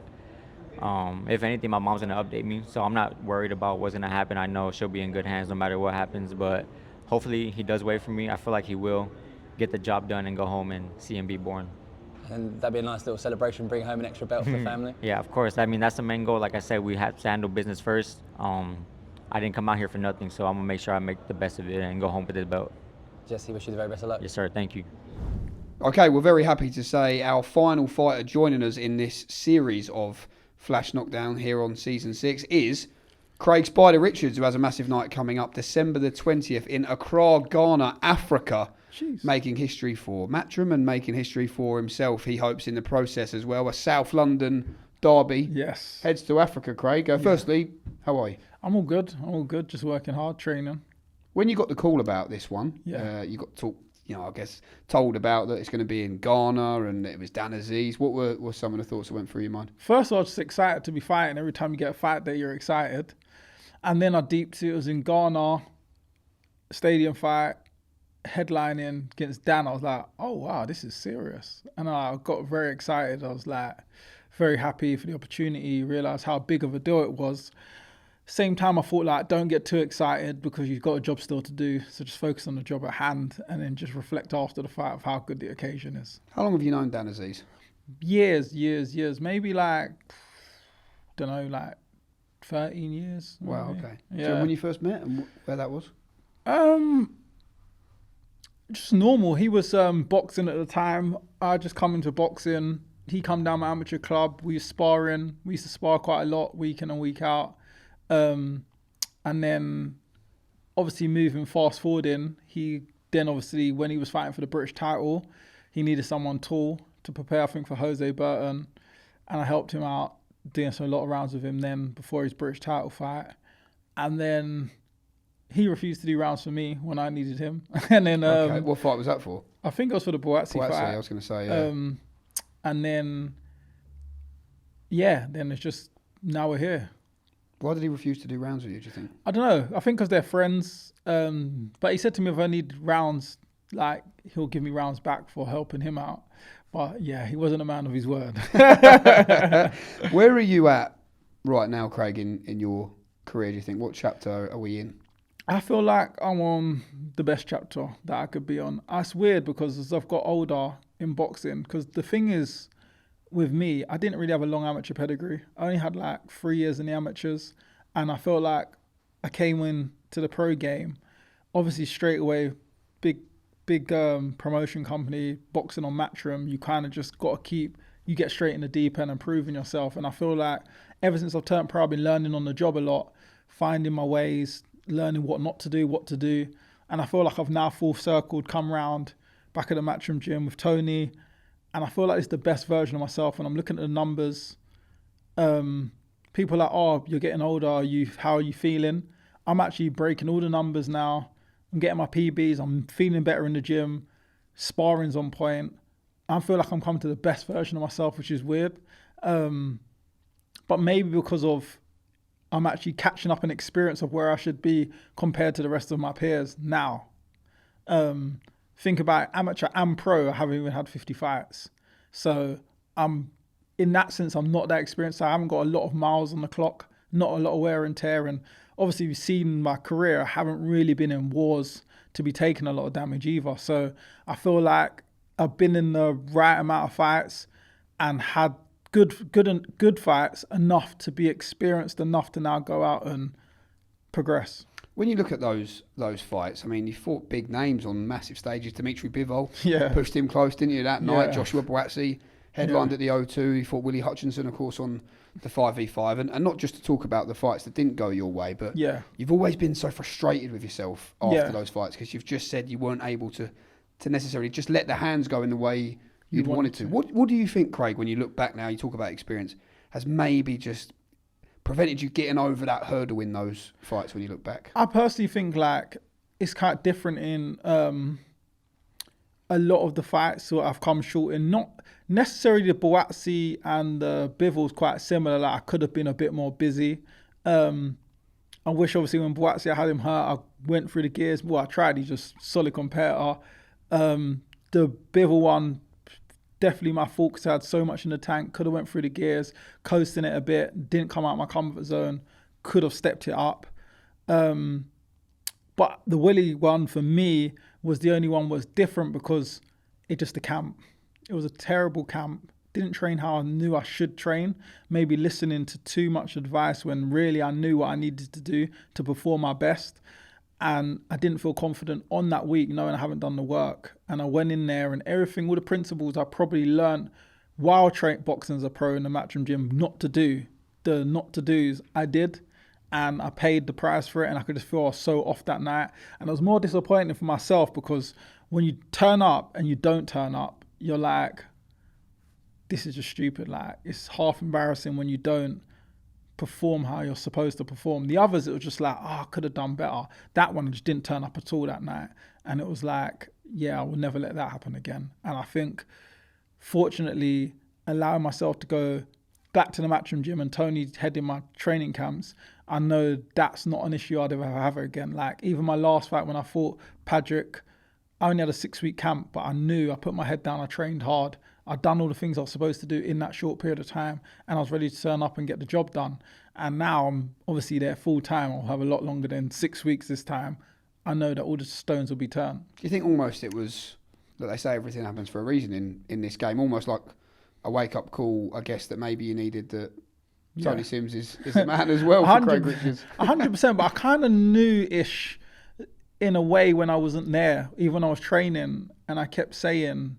Speaker 6: if anything, my mom's gonna update me. So I'm not worried about what's gonna happen. I know she'll be in good hands no matter what happens. But hopefully he does wait for me. I feel like he will get the job done and go home and see him be born.
Speaker 5: And that'd be a nice little celebration, bring home an extra belt for the family.
Speaker 6: Yeah, of course. I mean, that's the main goal. Like I said, we have to handle business first. I didn't come out here for nothing, so I'm going to make sure I make the best of it and go home with this belt.
Speaker 5: Jesse, wish you the very best of luck.
Speaker 6: Yes, sir. Thank you.
Speaker 1: Okay, we're very happy to say our final fighter joining us in this series of Flash Knockdown here on Season 6 is Craig Spider Richards, who has a massive night coming up December the 20th in Accra, Ghana, Africa.
Speaker 2: Jeez.
Speaker 1: Making history for Matchroom and making history for himself, he hopes, in the process as well. A South London derby.
Speaker 2: Yes.
Speaker 1: Heads to Africa, Craig. Firstly, how are you?
Speaker 7: I'm all good. Just working hard, training.
Speaker 1: When you got the call about this one, you got told about that it's going to be in Ghana and it was Dan Azeez. What were some of the thoughts that went through your mind?
Speaker 7: First, I was just excited to be fighting. Every time you get a fight day, you're excited. And then I deeped it. It was in Ghana, stadium fight, headlining against Dan. I was like, oh wow, this is serious. And I got very excited. I was like very happy for the opportunity, realised how big of a deal it was. Same time I thought, like, don't get too excited because you've got a job still to do, so just focus on the job at hand and then just reflect after the fight of how good the occasion is.
Speaker 1: How long have you known Dan Azeez?
Speaker 7: Years, maybe like 13 years.
Speaker 1: Wow,
Speaker 7: maybe.
Speaker 1: okay.
Speaker 7: Yeah.
Speaker 1: So when you first met and where that was?
Speaker 7: Just normal. He was boxing at the time. I just come into boxing. He come down my amateur club. We were sparring. We used to spar quite a lot, week in and week out. And then, obviously, moving fast forwarding, he then obviously when he was fighting for the British title, he needed someone tall to prepare, I think, for Jose Burton, and I helped him out doing a lot of rounds with him then before his British title fight. And then he refused to do rounds for me when I needed him. And then
Speaker 1: Okay, what fight was that for?
Speaker 7: I think it was for the Boatsi fight.
Speaker 1: I was going to say, yeah.
Speaker 7: And then, then it's just, now we're here.
Speaker 1: Why did he refuse to do rounds with you, do you think?
Speaker 7: I don't know. I think because they're friends. But he said to me, if I need rounds, like, he'll give me rounds back for helping him out. But yeah, he wasn't a man of his word.
Speaker 1: Where are you at right now, Craig, in your career, do you think? What chapter are we in?
Speaker 7: I feel like I'm on the best chapter that I could be on. It's weird because as I've got older in boxing, because the thing is, with me, I didn't really have a long amateur pedigree. I only had like 3 years in the amateurs, and I felt like I came in to the pro game, obviously straight away, big promotion company, boxing on Matchroom. You kind of just got to you get straight in the deep end and proving yourself. And I feel like ever since I've turned pro, I've been learning on the job a lot, finding my ways, learning what not to do, what to do. And I feel like I've now full circled, come round back at the Matchroom gym with Tony. And I feel like it's the best version of myself. And I'm looking at the numbers. People are like, oh, you're getting older. How are you feeling? I'm actually breaking all the numbers now. I'm getting my PBs. I'm feeling better in the gym. Sparring's on point. I feel like I'm coming to the best version of myself, which is weird. But maybe because of I'm actually catching up an experience of where I should be compared to the rest of my peers now. Think about amateur and pro, I haven't even had 50 fights. So in that sense, I'm not that experienced. I haven't got a lot of miles on the clock, not a lot of wear and tear. And obviously you've seen my career, I haven't really been in wars to be taking a lot of damage either. So I feel like I've been in the right amount of fights and had good fights, enough to be experienced enough to now go out and progress.
Speaker 1: When you look at those fights, I mean, you fought big names on massive stages. Dimitri Bivol, pushed him close, didn't you, that night? Joshua Boatsi headlined at the O2. He fought Willie Hutchinson, of course, on the 5v5. And not just to talk about the fights that didn't go your way, but you've always been so frustrated with yourself after those fights because you've just said you weren't able to necessarily just let the hands go in the way you'd wanted to. What do you think, Craig, when you look back now, you talk about experience, has maybe just prevented you getting over that hurdle in those fights when you look back?
Speaker 7: I personally think like it's kind of different in a lot of the fights that I've come short in. Not necessarily the Boatsi and the Bivol's quite similar. Like I could have been a bit more busy. I wish obviously when Boatsi I had him hurt, I went through the gears. Well, I tried. He's just solid competitor. The Bivol one, definitely my fault because I had so much in the tank. Could have went through the gears, coasting it a bit. Didn't come out of my comfort zone. Could have stepped it up. But the Willie one for me was the only one was different because it just the camp. It was a terrible camp. Didn't train how I knew I should train. Maybe listening to too much advice when really I knew what I needed to do to perform my best. And I didn't feel confident on that week knowing I haven't done the work. And I went in there and everything, all the principles I probably learned while boxing as a pro in the Matchroom gym not to do. The not to do's I did. And I paid the price for it and I could just feel I was so off that night. And it was more disappointing for myself because when you turn up and you don't turn up, you're like, this is just stupid. Like, it's half embarrassing when you don't perform how you're supposed to perform. The others, it was just like, I could have done better. That one just didn't turn up at all that night. And it was like, I will never let that happen again. And I think, fortunately, allowing myself to go back to the Matchroom gym and Tony heading my training camps, I know that's not an issue I'd ever have again. Like, even my last fight when I fought Patrick, I only had a 6-week camp, but I knew I put my head down, I trained hard. I'd done all the things I was supposed to do in that short period of time, and I was ready to turn up and get the job done. And now I'm obviously there full time. I'll have a lot longer than 6 weeks this time. I know that all the stones will be turned. Do
Speaker 1: you think almost it was, that they say everything happens for a reason in this game, almost like a wake-up call, I guess, that maybe you needed, that Tony Sims is the man as well for Craig Richards?
Speaker 7: 100%, but I kind of knew-ish in a way when I wasn't there, even when I was training, and I kept saying,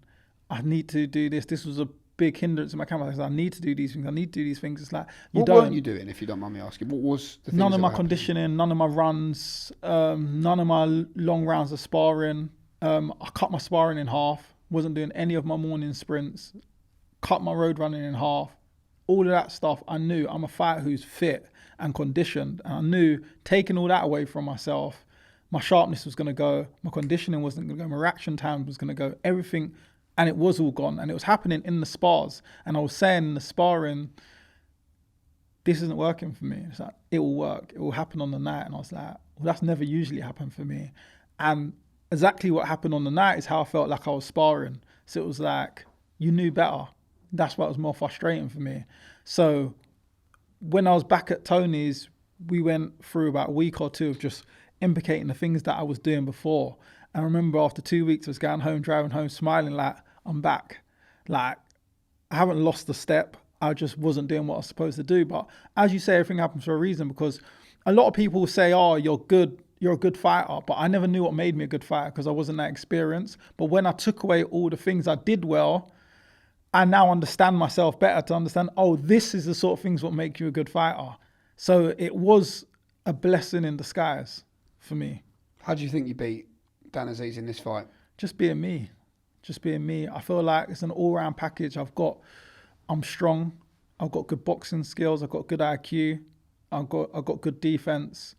Speaker 7: I need to do this. This was a big hindrance in my camp. I said, I need to do these things. I need to do these things. It's like,
Speaker 1: what weren't you doing, if you don't mind me asking? What was the things?
Speaker 7: None of my conditioning, none of my runs, none of my long rounds of sparring. I cut my sparring in half. Wasn't doing any of my morning sprints. Cut my road running in half. all of that stuff, I knew I'm a fighter who's fit and conditioned. And I knew taking all that away from myself, my sharpness was going to go, my conditioning wasn't going to go, my reaction time was going to go, everything. And it was all gone. And it was happening in the spars. And I was saying in the sparring, this isn't working for me. It's like, it will work. It will happen on the night. And I was like, well, that's never usually happened for me. And exactly what happened on the night is how I felt like I was sparring. So it was like, you knew better. That's what was more frustrating for me. So when I was back at Tony's, we went through about a week or two of just implicating the things that I was doing before. And I remember after 2 weeks, I was going home, driving home, smiling like, I'm back. Like, I haven't lost a step. I just wasn't doing what I was supposed to do. But as you say, everything happens for a reason, because a lot of people say, oh, you're a good fighter. But I never knew what made me a good fighter because I wasn't that experienced. But when I took away all the things I did well, I now understand myself better to understand, oh, this is the sort of things what make you a good fighter. So it was a blessing in disguise for me.
Speaker 1: How do you think you beat Dan Azeez in this fight?
Speaker 7: Just being me. I feel like it's an all-round package. I'm strong. I've got good boxing skills. I've got good IQ. I've got good defense.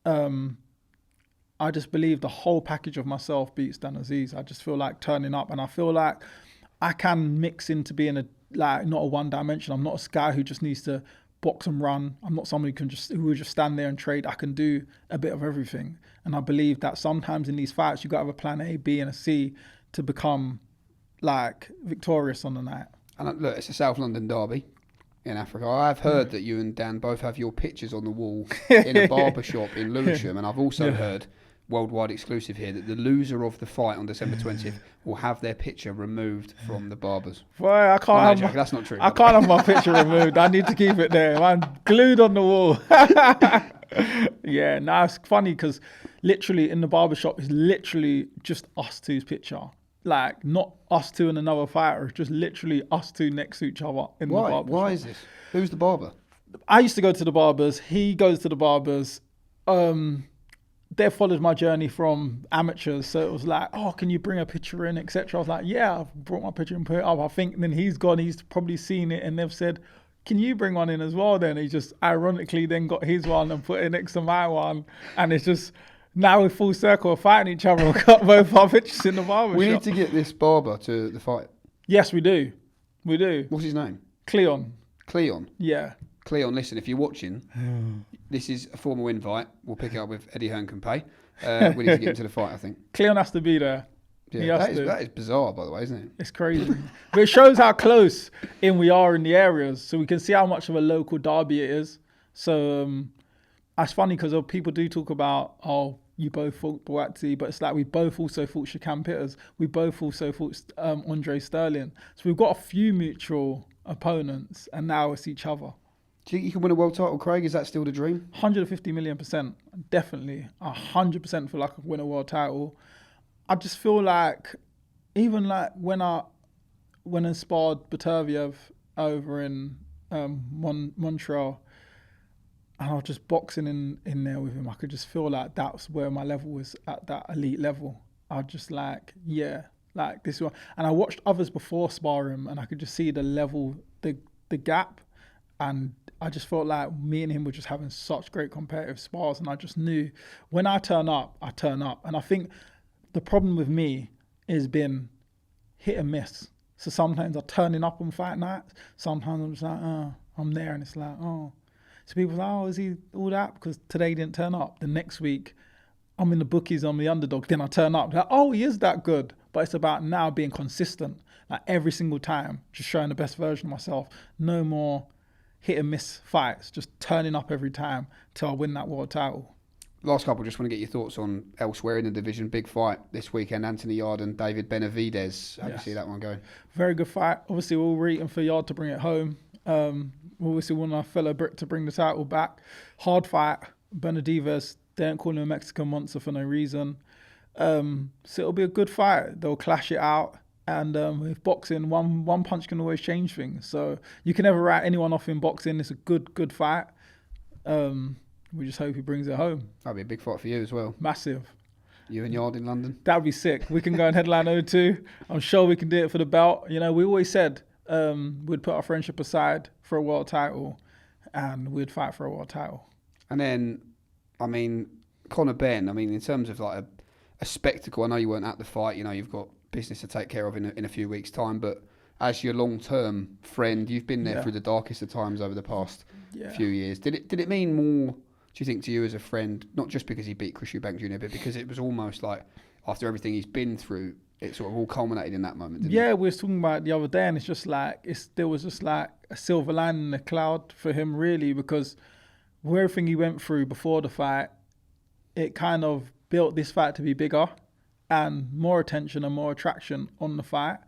Speaker 7: I just believe the whole package of myself beats Dan Azeez. I just feel like turning up, and I feel like I can mix into being not a one dimension. I'm not a guy who just needs to box and run. I'm not someone who will just stand there and trade. I can do a bit of everything. And I believe that sometimes in these fights, you got to have a plan A, B, and a C to become like victorious on the night.
Speaker 1: And look, it's a South London derby in Africa. I've heard that you and Dan both have your pictures on the wall in a barber shop in Lewisham, and I've also heard, worldwide exclusive here, that the loser of the fight on December 20th will have their picture removed from the barbers.
Speaker 7: Well,
Speaker 1: that's not true.
Speaker 7: I can't have my picture removed. I need to keep it there. I'm glued on the wall. Yeah, no, it's funny because literally in the barber shop is literally just us two's picture. Like, not us two and another fighter, just literally us two next to each other in the barber shop.
Speaker 1: Why is this? Who's the barber?
Speaker 7: I used to go to the barbers. He goes to the barbers. They followed my journey from amateurs. So it was like, oh, can you bring a picture in, etc. I was like, yeah, I've brought my picture and put it up. I think then he's gone. He's probably seen it and they've said, can you bring one in as well then? He just ironically then got his one and put it next to my one. And it's just... now we're full circle of fighting each other. We've got both our pictures in the barber
Speaker 1: We
Speaker 7: shop.
Speaker 1: need to get this barber to the fight.
Speaker 7: Yes, we do. We do.
Speaker 1: What's his name?
Speaker 7: Cleon.
Speaker 1: Cleon.
Speaker 7: Yeah.
Speaker 1: Cleon, listen, if you're watching, this is a formal invite. We'll pick it up with Eddie Hearn can pay. We need to get him to the fight, I think.
Speaker 7: Cleon has to be there.
Speaker 1: Yeah, that is bizarre, by the way, isn't it?
Speaker 7: It's crazy. But it shows how close in we are in the areas. So we can see how much of a local derby it is. So it's funny because people do talk about, oh, you both fought Boatti, but it's like we both also fought Shakan Pitters. We both also fought Andre Sterling. So we've got a few mutual opponents, and now it's each other.
Speaker 1: Do you think you can win a world title, Craig? Is that still the dream?
Speaker 7: 150 million%. Definitely. 100% feel like I could win a world title. I just feel like, even like when I sparred Baterviev over in Montreal, and I was just boxing in there with him, I could just feel like that's where my level was, at that elite level. I just like, yeah, like this one. And I watched others before sparring, and I could just see the level, the gap. And I just felt like me and him were just having such great competitive spars. And I just knew when I turn up, I turn up. And I think the problem with me has been hit and miss. So sometimes I'm turning up on fight nights. Sometimes I'm just like, oh, I'm there. And it's like, oh. So people say, oh, is he all that? Because today he didn't turn up. The next week, I'm in the bookies, I'm the underdog. Then I turn up. Like, oh, he is that good. But it's about now being consistent. Like every single time, just showing the best version of myself. No more hit and miss fights. Just turning up every time till I win that world title.
Speaker 1: Last couple, just want to get your thoughts on elsewhere in the division. Big fight this weekend, Anthony Yarde and David Benavidez. How do you see that one going? Very
Speaker 7: good fight. Obviously, we're all rooting for Yarde to bring it home. We obviously want our fellow Brit to bring the title back. Hard fight. Benavidez, they don't call him a Mexican monster for no reason. So it'll be a good fight. They'll clash it out. And with boxing, one punch can always change things. So you can never write anyone off in boxing. It's a good fight. We just hope he brings it home.
Speaker 1: That'd be a big fight for you as well.
Speaker 7: Massive.
Speaker 1: You and Yarde in London?
Speaker 7: That'd be sick. We can go and headline O2. I'm sure we can do it for the belt. You know, we always said We'd put our friendship aside for a world title, and we'd fight for a world title.
Speaker 1: And then, I mean, Conor Benn, I mean, in terms of like a spectacle, I know you weren't at the fight, you know, you've got business to take care of in a few weeks' time, but as your long-term friend, you've been there through the darkest of times over the past few years. Did it mean more, do you think, to you as a friend, not just because he beat Chris Eubank Jr., but because it was almost like, after everything he's been through, it sort of all culminated in that moment, didn't it?
Speaker 7: We were talking about it the other day, and it's just like, there was just like a silver lining in the cloud for him, really, because with everything he went through before the fight, it kind of built this fight to be bigger and more attention and more attraction on the fight.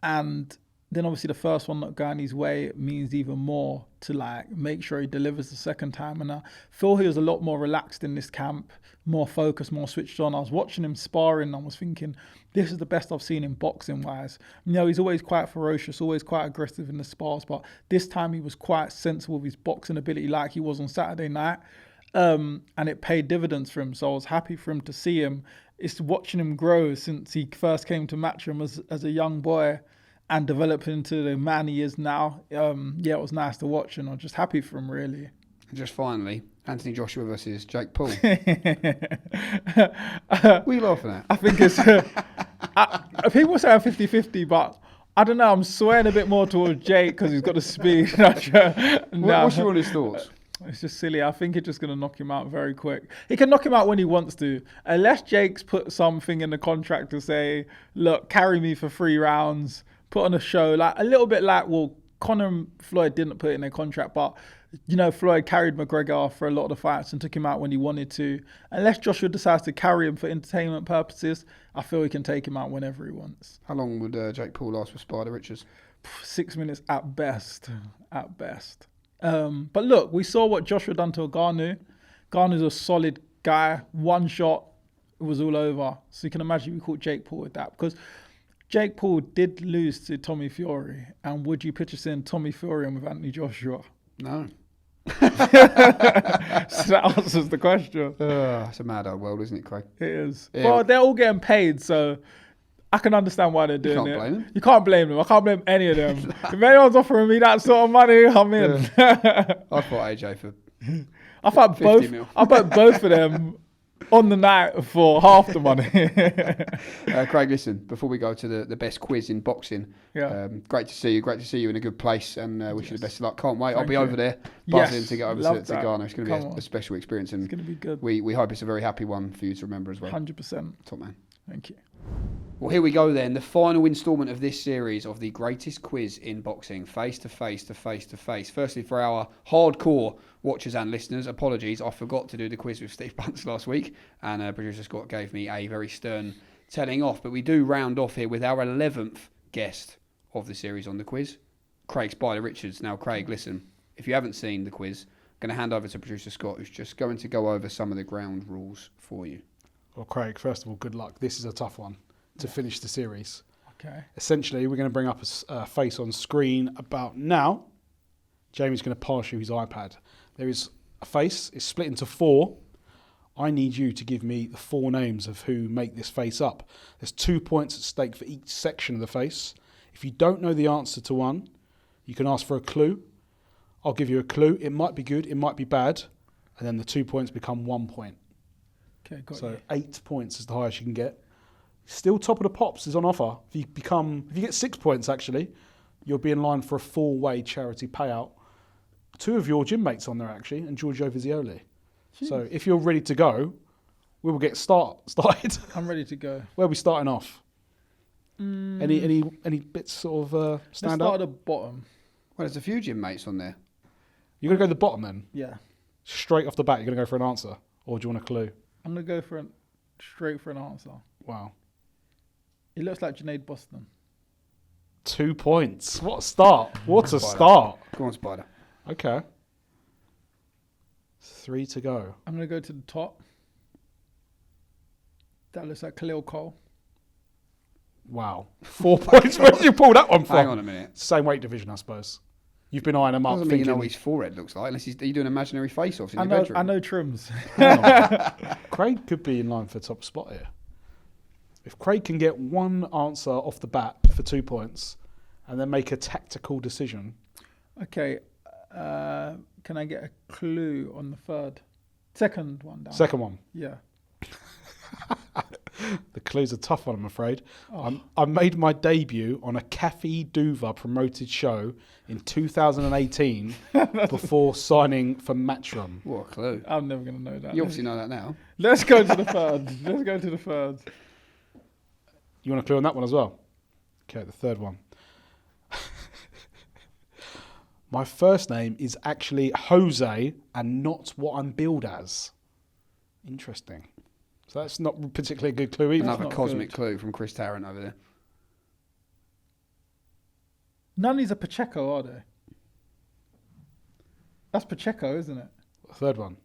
Speaker 7: And then obviously the first one not going his way means even more to like make sure he delivers the second time. And I feel he was a lot more relaxed in this camp, more focused, more switched on. I was watching him sparring and I was thinking, this is the best I've seen him boxing wise. You know, he's always quite ferocious, always quite aggressive in the spars, but this time he was quite sensible with his boxing ability like he was on Saturday night. And it paid dividends for him. So I was happy for him to see him. It's watching him grow since he first came to Matchroom as a young boy and develop into the man he is now. It was nice to watch, and I'm just happy for him, really.
Speaker 1: And just finally, Anthony Joshua versus Jake Paul. What are you laughing at?
Speaker 7: I think it's... people say I'm 50-50, but I don't know, I'm swaying a bit more towards Jake because he's got the speed.
Speaker 1: What's your honest thoughts?
Speaker 7: It's just silly. I think it's just going to knock him out very quick. He can knock him out when he wants to. Unless Jake's put something in the contract to say, look, carry me for 3 rounds, put on a show. Like a little bit like, well, Conor and Floyd didn't put it in their contract, but, you know, Floyd carried McGregor for a lot of the fights and took him out when he wanted to. Unless Joshua decides to carry him for entertainment purposes, I feel he can take him out whenever he wants.
Speaker 1: How long would Jake Paul last with Spider Richards?
Speaker 7: 6 minutes at best. At best. But look, we saw what Joshua done to Ngannou. Ngannou's a solid guy. One shot, it was all over. So you can imagine we caught Jake Paul with that. Because Jake Paul did lose to Tommy Fury. And would you picture seeing Tommy Fury with Anthony Joshua?
Speaker 1: No.
Speaker 7: So that answers the question.
Speaker 1: It's a mad old world, isn't it, Craig?
Speaker 7: It is.
Speaker 1: Yeah.
Speaker 7: Well, they're all getting paid, so I can understand why they're doing it.
Speaker 1: You can't blame them.
Speaker 7: You can't blame them. I can't blame any of them. If anyone's offering me that sort of money, I'm in.
Speaker 1: I fought AJ for
Speaker 7: I thought
Speaker 1: 50 mil.
Speaker 7: I bet both of them on the night for half the money.
Speaker 1: Craig, listen, before we go to the best quiz in boxing, great to see you. Great to see you in a good place, and wish you the best of luck. Can't wait. I'll be over there, buzzing to get over to Ghana. It's going to be a special experience, and
Speaker 7: it's going to be good.
Speaker 1: We hope it's a very happy one for you to remember as well.
Speaker 7: 100%.
Speaker 1: Top man.
Speaker 7: Thank you.
Speaker 1: Well, here we go then. The final instalment of this series of the greatest quiz in boxing, face to face to face to face. Firstly, for our hardcore watchers and listeners, apologies. I forgot to do the quiz with Steve Bunce last week, and producer Scott gave me a very stern telling off. But we do round off here with our 11th guest of the series on the quiz, Craig Spider Richards. Now, Craig, listen, if you haven't seen the quiz, I'm going to hand over to producer Scott, who's just going to go over some of the ground rules for you.
Speaker 2: Well, Craig, first of all, good luck. This is a tough one to finish the series.
Speaker 7: Okay.
Speaker 2: Essentially, we're going to bring up a face on screen about now. Jamie's going to pass you his iPad. There is a face. It's split into 4. I need you to give me the 4 names of who make this face up. There's 2 points at stake for each section of the face. If you don't know the answer to one, you can ask for a clue. I'll give you a clue. It might be good, it might be bad, and then the 2 points become 1 point.
Speaker 7: Okay, got
Speaker 2: so
Speaker 7: you.
Speaker 2: 8 points is the highest you can get. Still top of the pops is on offer. If you get 6 points, actually, you'll be in line for a 4-way charity payout. 2 of your gym mates on there, actually, and Giorgio Vizioli. Jeez. So if you're ready to go, we will get started.
Speaker 7: I'm ready to go.
Speaker 2: Where are we starting off? Any bits sort of stand
Speaker 7: Let's start
Speaker 2: out?
Speaker 7: at the bottom.
Speaker 1: Well, there's a few gym mates on there.
Speaker 2: You're going to go to the bottom then?
Speaker 7: Yeah.
Speaker 2: Straight off the bat, you're going to go for an answer? Or do you want a clue?
Speaker 7: I'm going to go straight for an answer.
Speaker 2: Wow.
Speaker 7: It looks like Junaid Boston.
Speaker 2: 2 points. What a start. What a start.
Speaker 1: Go on, Spider.
Speaker 2: Okay. 3 to go.
Speaker 7: I'm going to go to the top. That looks like Khalil Cole.
Speaker 2: Wow. 4 points. Where did you pull that one from?
Speaker 1: Hang on a minute.
Speaker 2: Same weight division, I suppose. You've been eyeing him up.
Speaker 1: Doesn't mean you know what his forehead looks like, unless are you doing imaginary face-offs in your bedroom?
Speaker 7: I know trims.
Speaker 2: Craig could be in line for top spot here. If Craig can get one answer off the bat for 2 points, and then make a tactical decision.
Speaker 7: Okay. Can I get a clue on the second one down?
Speaker 2: Second one.
Speaker 7: Yeah.
Speaker 2: The clue's a tough one, I'm afraid. I made my debut on a Cafe Duva promoted show in 2018 before signing for Matchroom.
Speaker 1: What a clue.
Speaker 7: I'm never going to know that.
Speaker 1: You obviously know that now.
Speaker 7: Let's go to the third. Let's go to the third.
Speaker 2: You want a clue on that one as well? Okay, the third one. My first name is actually Jose and not what I'm billed as. Interesting. So that's not particularly a good clue either.
Speaker 1: Another cosmic clue from Chris Tarrant over there.
Speaker 7: None of these are Pacheco, are they? That's Pacheco, isn't it?
Speaker 2: The third one.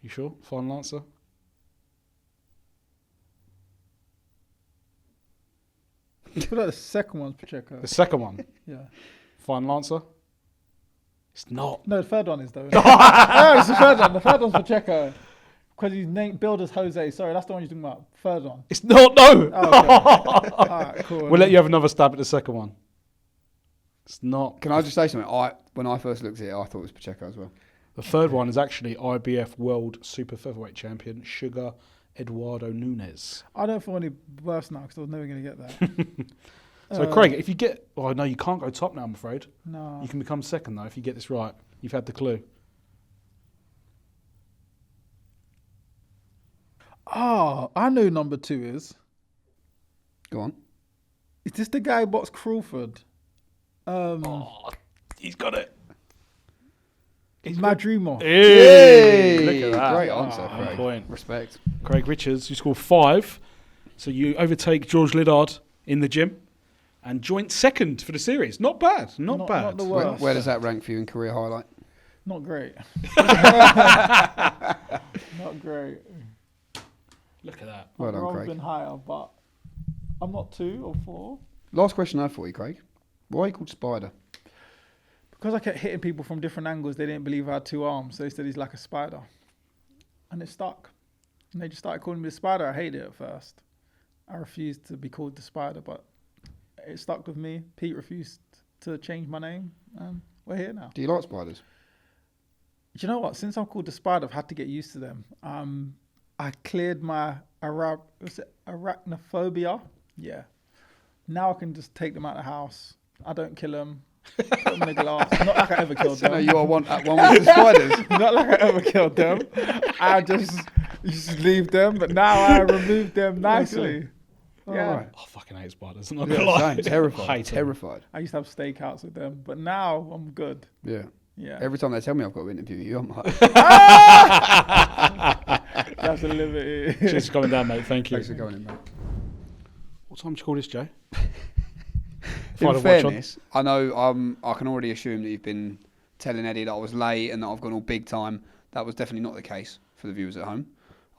Speaker 2: You sure? Final answer?
Speaker 7: I feel like the second one's Pacheco.
Speaker 2: The second one.
Speaker 7: Yeah.
Speaker 2: Final answer? It's not.
Speaker 7: No, the third one is though. No, it's the third one. The third one's Pacheco. Because he's named billed as Jose. Sorry, that's the one you're talking about. Third one.
Speaker 2: It's not, no!
Speaker 7: Oh, okay. All right, cool.
Speaker 2: We'll let you have another stab at the second one. It's not.
Speaker 1: Can I just say something? When I first looked at it, I thought it was Pacheco as well.
Speaker 2: The third one is actually IBF World Super Featherweight Champion, Sugar Eduardo Nunes.
Speaker 7: I don't feel any worse now because I was never going to get that.
Speaker 2: So, Craig, if you get... Oh, no, you can't go top now, I'm afraid.
Speaker 7: No.
Speaker 2: You can become second, though, if you get this right. You've had the clue.
Speaker 7: Oh, I know who number 2 is.
Speaker 1: Go on.
Speaker 7: Is this the guy who boxed Crawford?
Speaker 2: He's got it.
Speaker 7: Madrimo.
Speaker 2: Hey! Look at that.
Speaker 1: Great answer,
Speaker 2: On
Speaker 1: Craig.
Speaker 2: point.
Speaker 1: Respect.
Speaker 2: Craig Richards, you scored 5. So you overtake George Liddard in the gym and joint second for the series. Not bad. Not bad.
Speaker 7: Not the
Speaker 1: Where,
Speaker 7: worst.
Speaker 1: where does that rank for you in career highlight?
Speaker 7: Not great. Not great.
Speaker 2: Look at that.
Speaker 1: Well done,
Speaker 7: I've
Speaker 1: Craig.
Speaker 7: been higher, but I'm not 2 or 4.
Speaker 1: Last question I have for you, Craig. Why are you called Spider?
Speaker 7: Because I kept hitting people from different angles, they didn't believe I had 2 arms. So they said he's like a spider. And it stuck. And they just started calling me the Spider. I hated it at first. I refused to be called the Spider, but it stuck with me. Pete refused to change my name, and we're here now.
Speaker 1: Do you like spiders?
Speaker 7: Do you know what? Since I'm called the Spider, I've had to get used to them. I cleared my arachnophobia. Yeah. Now I can just take them out of the house. I don't kill them. Put them in the glass. Not like I ever killed them.
Speaker 1: No, you are at one with the spiders.
Speaker 7: Not like I ever killed them. I just leave them, but now I remove them nicely. Yeah.
Speaker 1: Right.
Speaker 2: I fucking hate spiders. I'm not
Speaker 1: Yeah,
Speaker 2: gonna lie.
Speaker 1: same. Terrified.
Speaker 2: Hate 'em.
Speaker 1: Terrified.
Speaker 7: I used to have stakeouts with them, but now I'm good.
Speaker 1: Yeah.
Speaker 7: Yeah.
Speaker 1: Every time they tell me I've got to interview you, I'm like,
Speaker 7: That's a liberty.
Speaker 2: Cheers for coming down, mate. Thank you.
Speaker 1: thanks for going in, mate.
Speaker 2: What time do you call this, Jay?
Speaker 1: In fairness, I know I can already assume that you've been telling Eddie that I was late and that I've gone all big time. That was definitely not the case for the viewers at home.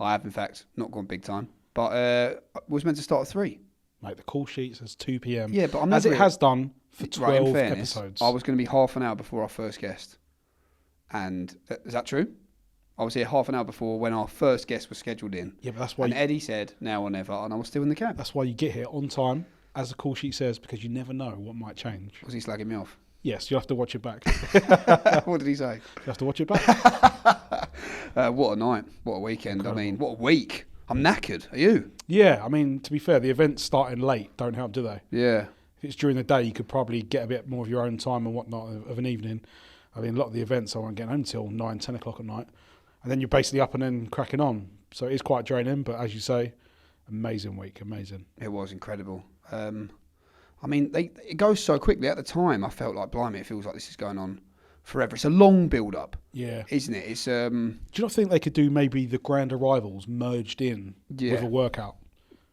Speaker 1: I have, in fact, not gone big time. But I was meant to start at 3.
Speaker 2: Mate, the call sheet says 2 p.m.
Speaker 1: Yeah, but I'm
Speaker 2: as
Speaker 1: never-
Speaker 2: it has done for 12
Speaker 1: Right, in fairness,
Speaker 2: episodes.
Speaker 1: I was going to be half an hour before our first guest. And is that true? I was here half an hour before when our first guest was scheduled in.
Speaker 2: Yeah, but that's why
Speaker 1: And Eddie said, now or never, and I was still in the cab.
Speaker 2: that's why you get here on time, as the call sheet says, because you never know what might change.
Speaker 1: Was he slagging me off?
Speaker 2: Yes, you'll have to watch it back.
Speaker 1: What did he say?
Speaker 2: You have to watch it back.
Speaker 1: What a night. What a weekend. Incredible. I mean, what a week. I'm knackered. Are you?
Speaker 2: Yeah, I mean, to be fair, the events starting late don't help, do they?
Speaker 1: Yeah.
Speaker 2: If it's during the day, you could probably get a bit more of your own time and whatnot of an evening. I mean, a lot of the events I won't get home till 9, 10 o'clock at night. And then you're basically up and then cracking on. So it is quite draining, but as you say, amazing week, amazing.
Speaker 1: It was incredible. I mean, it goes so quickly. At the time, I felt like, blimey, it feels like this is going on forever. It's a long build-up,
Speaker 2: Yeah.
Speaker 1: isn't it? It's
Speaker 2: Do you not think they could do maybe the grand arrivals merged in with a workout?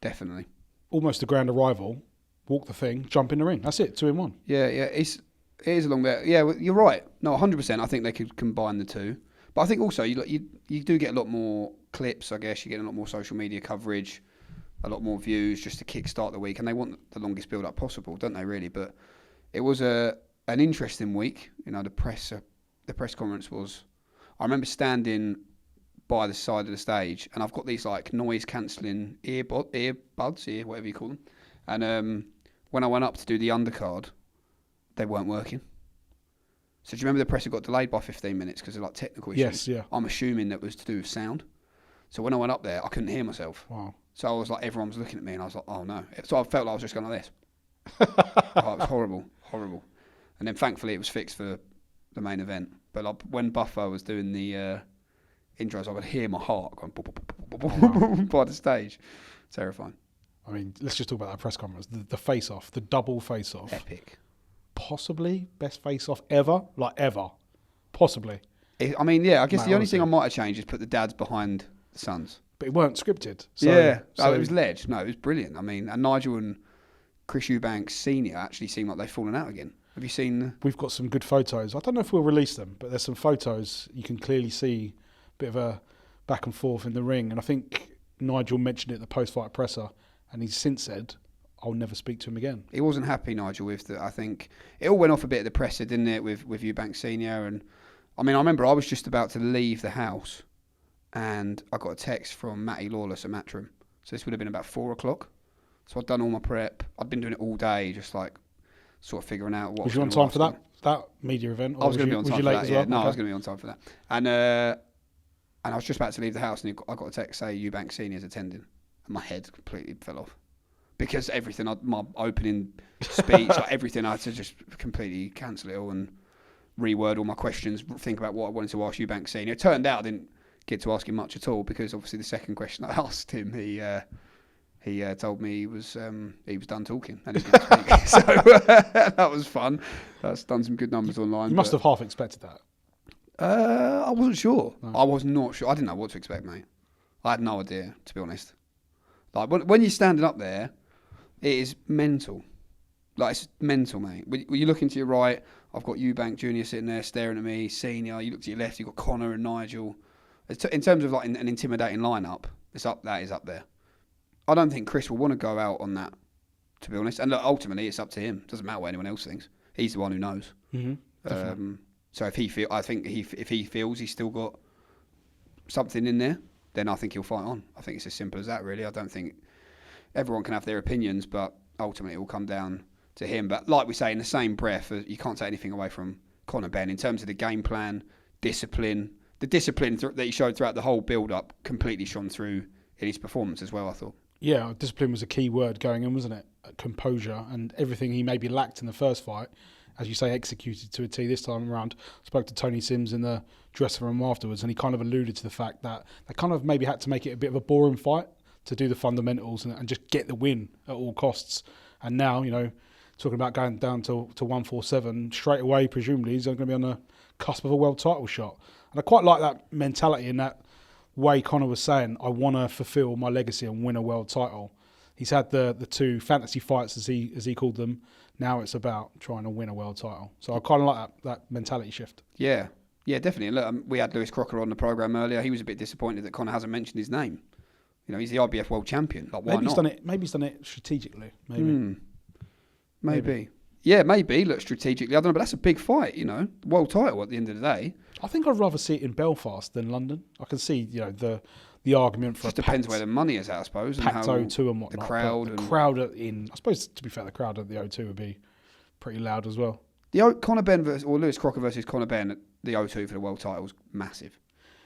Speaker 1: Definitely.
Speaker 2: Almost a grand arrival, walk the thing, jump in the ring. That's it, 2 in 1.
Speaker 1: Yeah, it is a long bit. Yeah, well, you're right. No, 100%. I think they could combine the two. But I think also you do get a lot more clips, I guess. You get a lot more social media coverage, a lot more views just to kickstart the week. And they want the longest build-up possible, don't they, really? But it was an interesting week. You know, the press conference was... I remember standing by the side of the stage, and I've got these like noise-cancelling earbuds, whatever you call them. And when I went up to do the undercard, they weren't working. So do you remember the presser got delayed by 15 minutes because of like technical issues?
Speaker 2: Yes, yeah.
Speaker 1: I'm assuming that was to do with sound. So when I went up there, I couldn't hear myself.
Speaker 2: Wow.
Speaker 1: So I was like, everyone was looking at me, and I was like, oh no. So I felt like I was just going like this. Oh, it was horrible. And then thankfully it was fixed for the main event. But like, when Buffer was doing the intros, I would hear my heart going by the stage. Terrifying.
Speaker 2: I mean, let's just talk about that press conference. The face-off, the double face-off.
Speaker 1: Epic.
Speaker 2: Possibly best face-off ever. Like, ever. Possibly.
Speaker 1: I mean, yeah, I guess
Speaker 2: Mate,
Speaker 1: the only
Speaker 2: honestly.
Speaker 1: thing I might have changed is put the dads behind the sons.
Speaker 2: But it weren't scripted. So,
Speaker 1: Yeah.
Speaker 2: So
Speaker 1: It was ledge. No, it was brilliant. I mean, and Nigel and Chris Eubank Sr. actually seem like they've fallen out again. Have you seen...
Speaker 2: We've got some good photos. I don't know if we'll release them, but there's some photos. You can clearly see a bit of a back and forth in the ring. And I think Nigel mentioned it at the post-fight presser, and he's since said, I'll never speak to him again.
Speaker 1: He wasn't happy, Nigel, with the... I think it all went off a bit at the presser, didn't it, with Eubank Sr. And I mean, I remember I was just about to leave the house, and I got a text from Matty Lawless at Matchroom. So this would have been about 4 o'clock. So I'd done all my prep. I'd been doing it all day, just like sort of figuring out what...
Speaker 2: Was you on time for that media event?
Speaker 1: I was going to be on time for that,
Speaker 2: as well?
Speaker 1: yeah. No,
Speaker 2: Okay.
Speaker 1: I was going to be on time for that. And I was just about to leave the house, and I got a text say Eubank Senior's attending, and my head completely fell off because everything, my opening speech, like everything, I had to just completely cancel it all and reword all my questions, think about what I wanted to ask Eubank Senior. It turned out I didn't get to ask him much at all because obviously the second question I asked him, he told me he was done talking and he didn't speak. So that was fun. That's done some good numbers online.
Speaker 2: You must have half expected that.
Speaker 1: I wasn't sure.
Speaker 2: No.
Speaker 1: I was not sure. I didn't know what to expect, mate. I had no idea, to be honest. Like when you're standing up there, it is mental. Like it's mental, mate. When you look into your right, I've got Eubank Jr. sitting there staring at me, Senior. You look to your left, you've got Conor and Nigel. In terms of like an intimidating lineup, that is up there. I don't think Chris will want to go out on that, to be honest. And look, ultimately, it's up to him. It doesn't matter what anyone else thinks. He's the one who knows.
Speaker 2: Mm-hmm.
Speaker 1: So if he feels he's still got something in there, then I think he'll fight on. I think it's as simple as that, really. I don't think everyone can have their opinions, but ultimately it will come down to him. But like we say, in the same breath, you can't take anything away from Conor Benn in terms of the game plan, discipline. The discipline that he showed throughout the whole build-up completely shone through in his performance as well, I thought.
Speaker 2: Yeah, discipline was a key word going in, wasn't it? Composure, and everything he maybe lacked in the first fight, as you say, executed to a T this time around. Spoke to Tony Sims in the dressing room afterwards, and he kind of alluded to the fact that they kind of maybe had to make it a bit of a boring fight to do the fundamentals and just get the win at all costs. And now, talking about going down to 147, straight away, presumably, he's going to be on the cusp of a world title shot. And I quite like that mentality in that way Conor was saying, I want to fulfil my legacy and win a world title. He's had the two fantasy fights, as he called them. Now it's about trying to win a world title. So I kind of like that mentality shift.
Speaker 1: Yeah, definitely. Look, we had Lewis Crocker on the programme earlier. He was a bit disappointed that Conor hasn't mentioned his name. He's the IBF world champion. Like, why
Speaker 2: Maybe
Speaker 1: not?
Speaker 2: Maybe he's done it strategically. Maybe.
Speaker 1: Maybe. Yeah, maybe. Look, strategically, I don't know, but that's a big fight. World title at the end of the day.
Speaker 2: I think I'd rather see it in Belfast than London. I can see, the argument for
Speaker 1: Just depends where the money is at, I suppose. And
Speaker 2: packed
Speaker 1: how
Speaker 2: O2 and whatnot.
Speaker 1: The crowd.
Speaker 2: The crowd I suppose, to be fair, the crowd at the O2 would be pretty loud as well.
Speaker 1: Conor Benn or Lewis Crocker versus Conor Benn at the O2 for the world title was massive.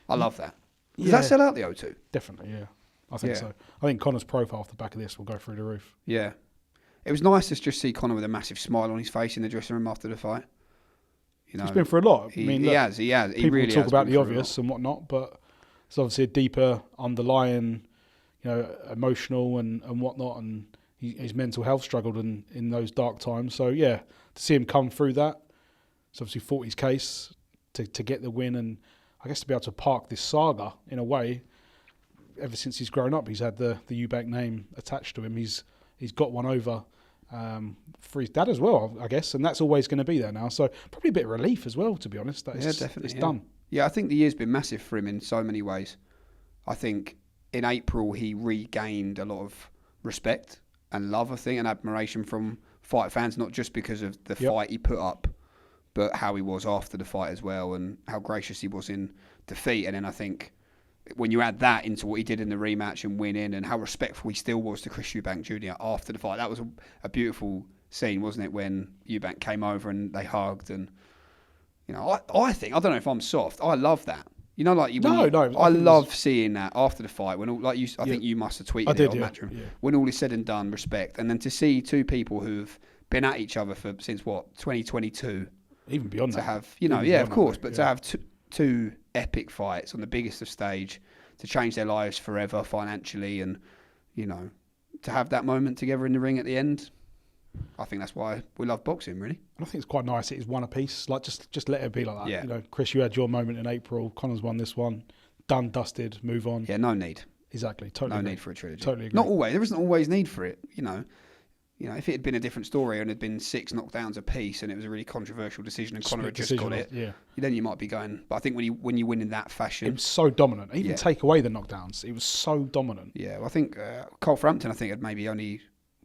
Speaker 1: I love that. Does that sell out the O2?
Speaker 2: Definitely, yeah. I think so. I think Conor's profile off the back of this will go through the roof.
Speaker 1: Yeah. It was nice to just see Conor with a massive smile on his face in the dressing room after the fight.
Speaker 2: He's been through a lot.
Speaker 1: He has. He
Speaker 2: People
Speaker 1: really
Speaker 2: talk
Speaker 1: has
Speaker 2: about
Speaker 1: been
Speaker 2: the
Speaker 1: through a
Speaker 2: obvious
Speaker 1: lot.
Speaker 2: and whatnot, but it's obviously a deeper underlying, emotional and whatnot, and his mental health struggled in those dark times. So yeah, to see him come through that, it's obviously fought his case to get the win, and I guess to be able to park this saga in a way. Ever since he's grown up, he's had the Eubank name attached to him. He's got one over for his dad as well, I guess, and that's always going to be there now. So probably a bit of relief as well, to be honest. That it's done.
Speaker 1: Yeah, I think the year's been massive for him in so many ways. I think in April he regained a lot of respect and love, I think, and admiration from fight fans, not just because of the fight he put up, but how he was after the fight as well, and how gracious he was in defeat. And then I think when you add that into what he did in the rematch and winning, and how respectful he still was to Chris Eubank Jr. after the fight, that was a beautiful scene, wasn't it? When Eubank came over and they hugged, and I think, I don't know if I'm soft, I love that. I love seeing that after the fight when I think you must have tweeted it on Matchroom. Yeah. When all is said and done, respect, and then to see two people who've been at each other since 2022,
Speaker 2: even beyond that,
Speaker 1: to have of course, but to have two epic fights on the biggest of stage, to change their lives forever financially, and to have that moment together in the ring at the end. I think that's why we love boxing, really.
Speaker 2: And I think it's quite nice. It is one apiece. Like just let it be like that. Yeah. Chris, you had your moment in April. Connor's won this one. Done, dusted, move on.
Speaker 1: Yeah, no need.
Speaker 2: Exactly. Totally.
Speaker 1: No
Speaker 2: agree.
Speaker 1: need for a trilogy.
Speaker 2: Totally agree.
Speaker 1: Not always. There isn't always need for it. If it had been a different story and it had been 6 knockdowns apiece and it was a really controversial decision and Conor had just got it, then you might be going. But I think when you win in that fashion,
Speaker 2: it was so dominant. Even take away the knockdowns, it was so dominant.
Speaker 1: Yeah, well, I think Cole Frampton, had maybe only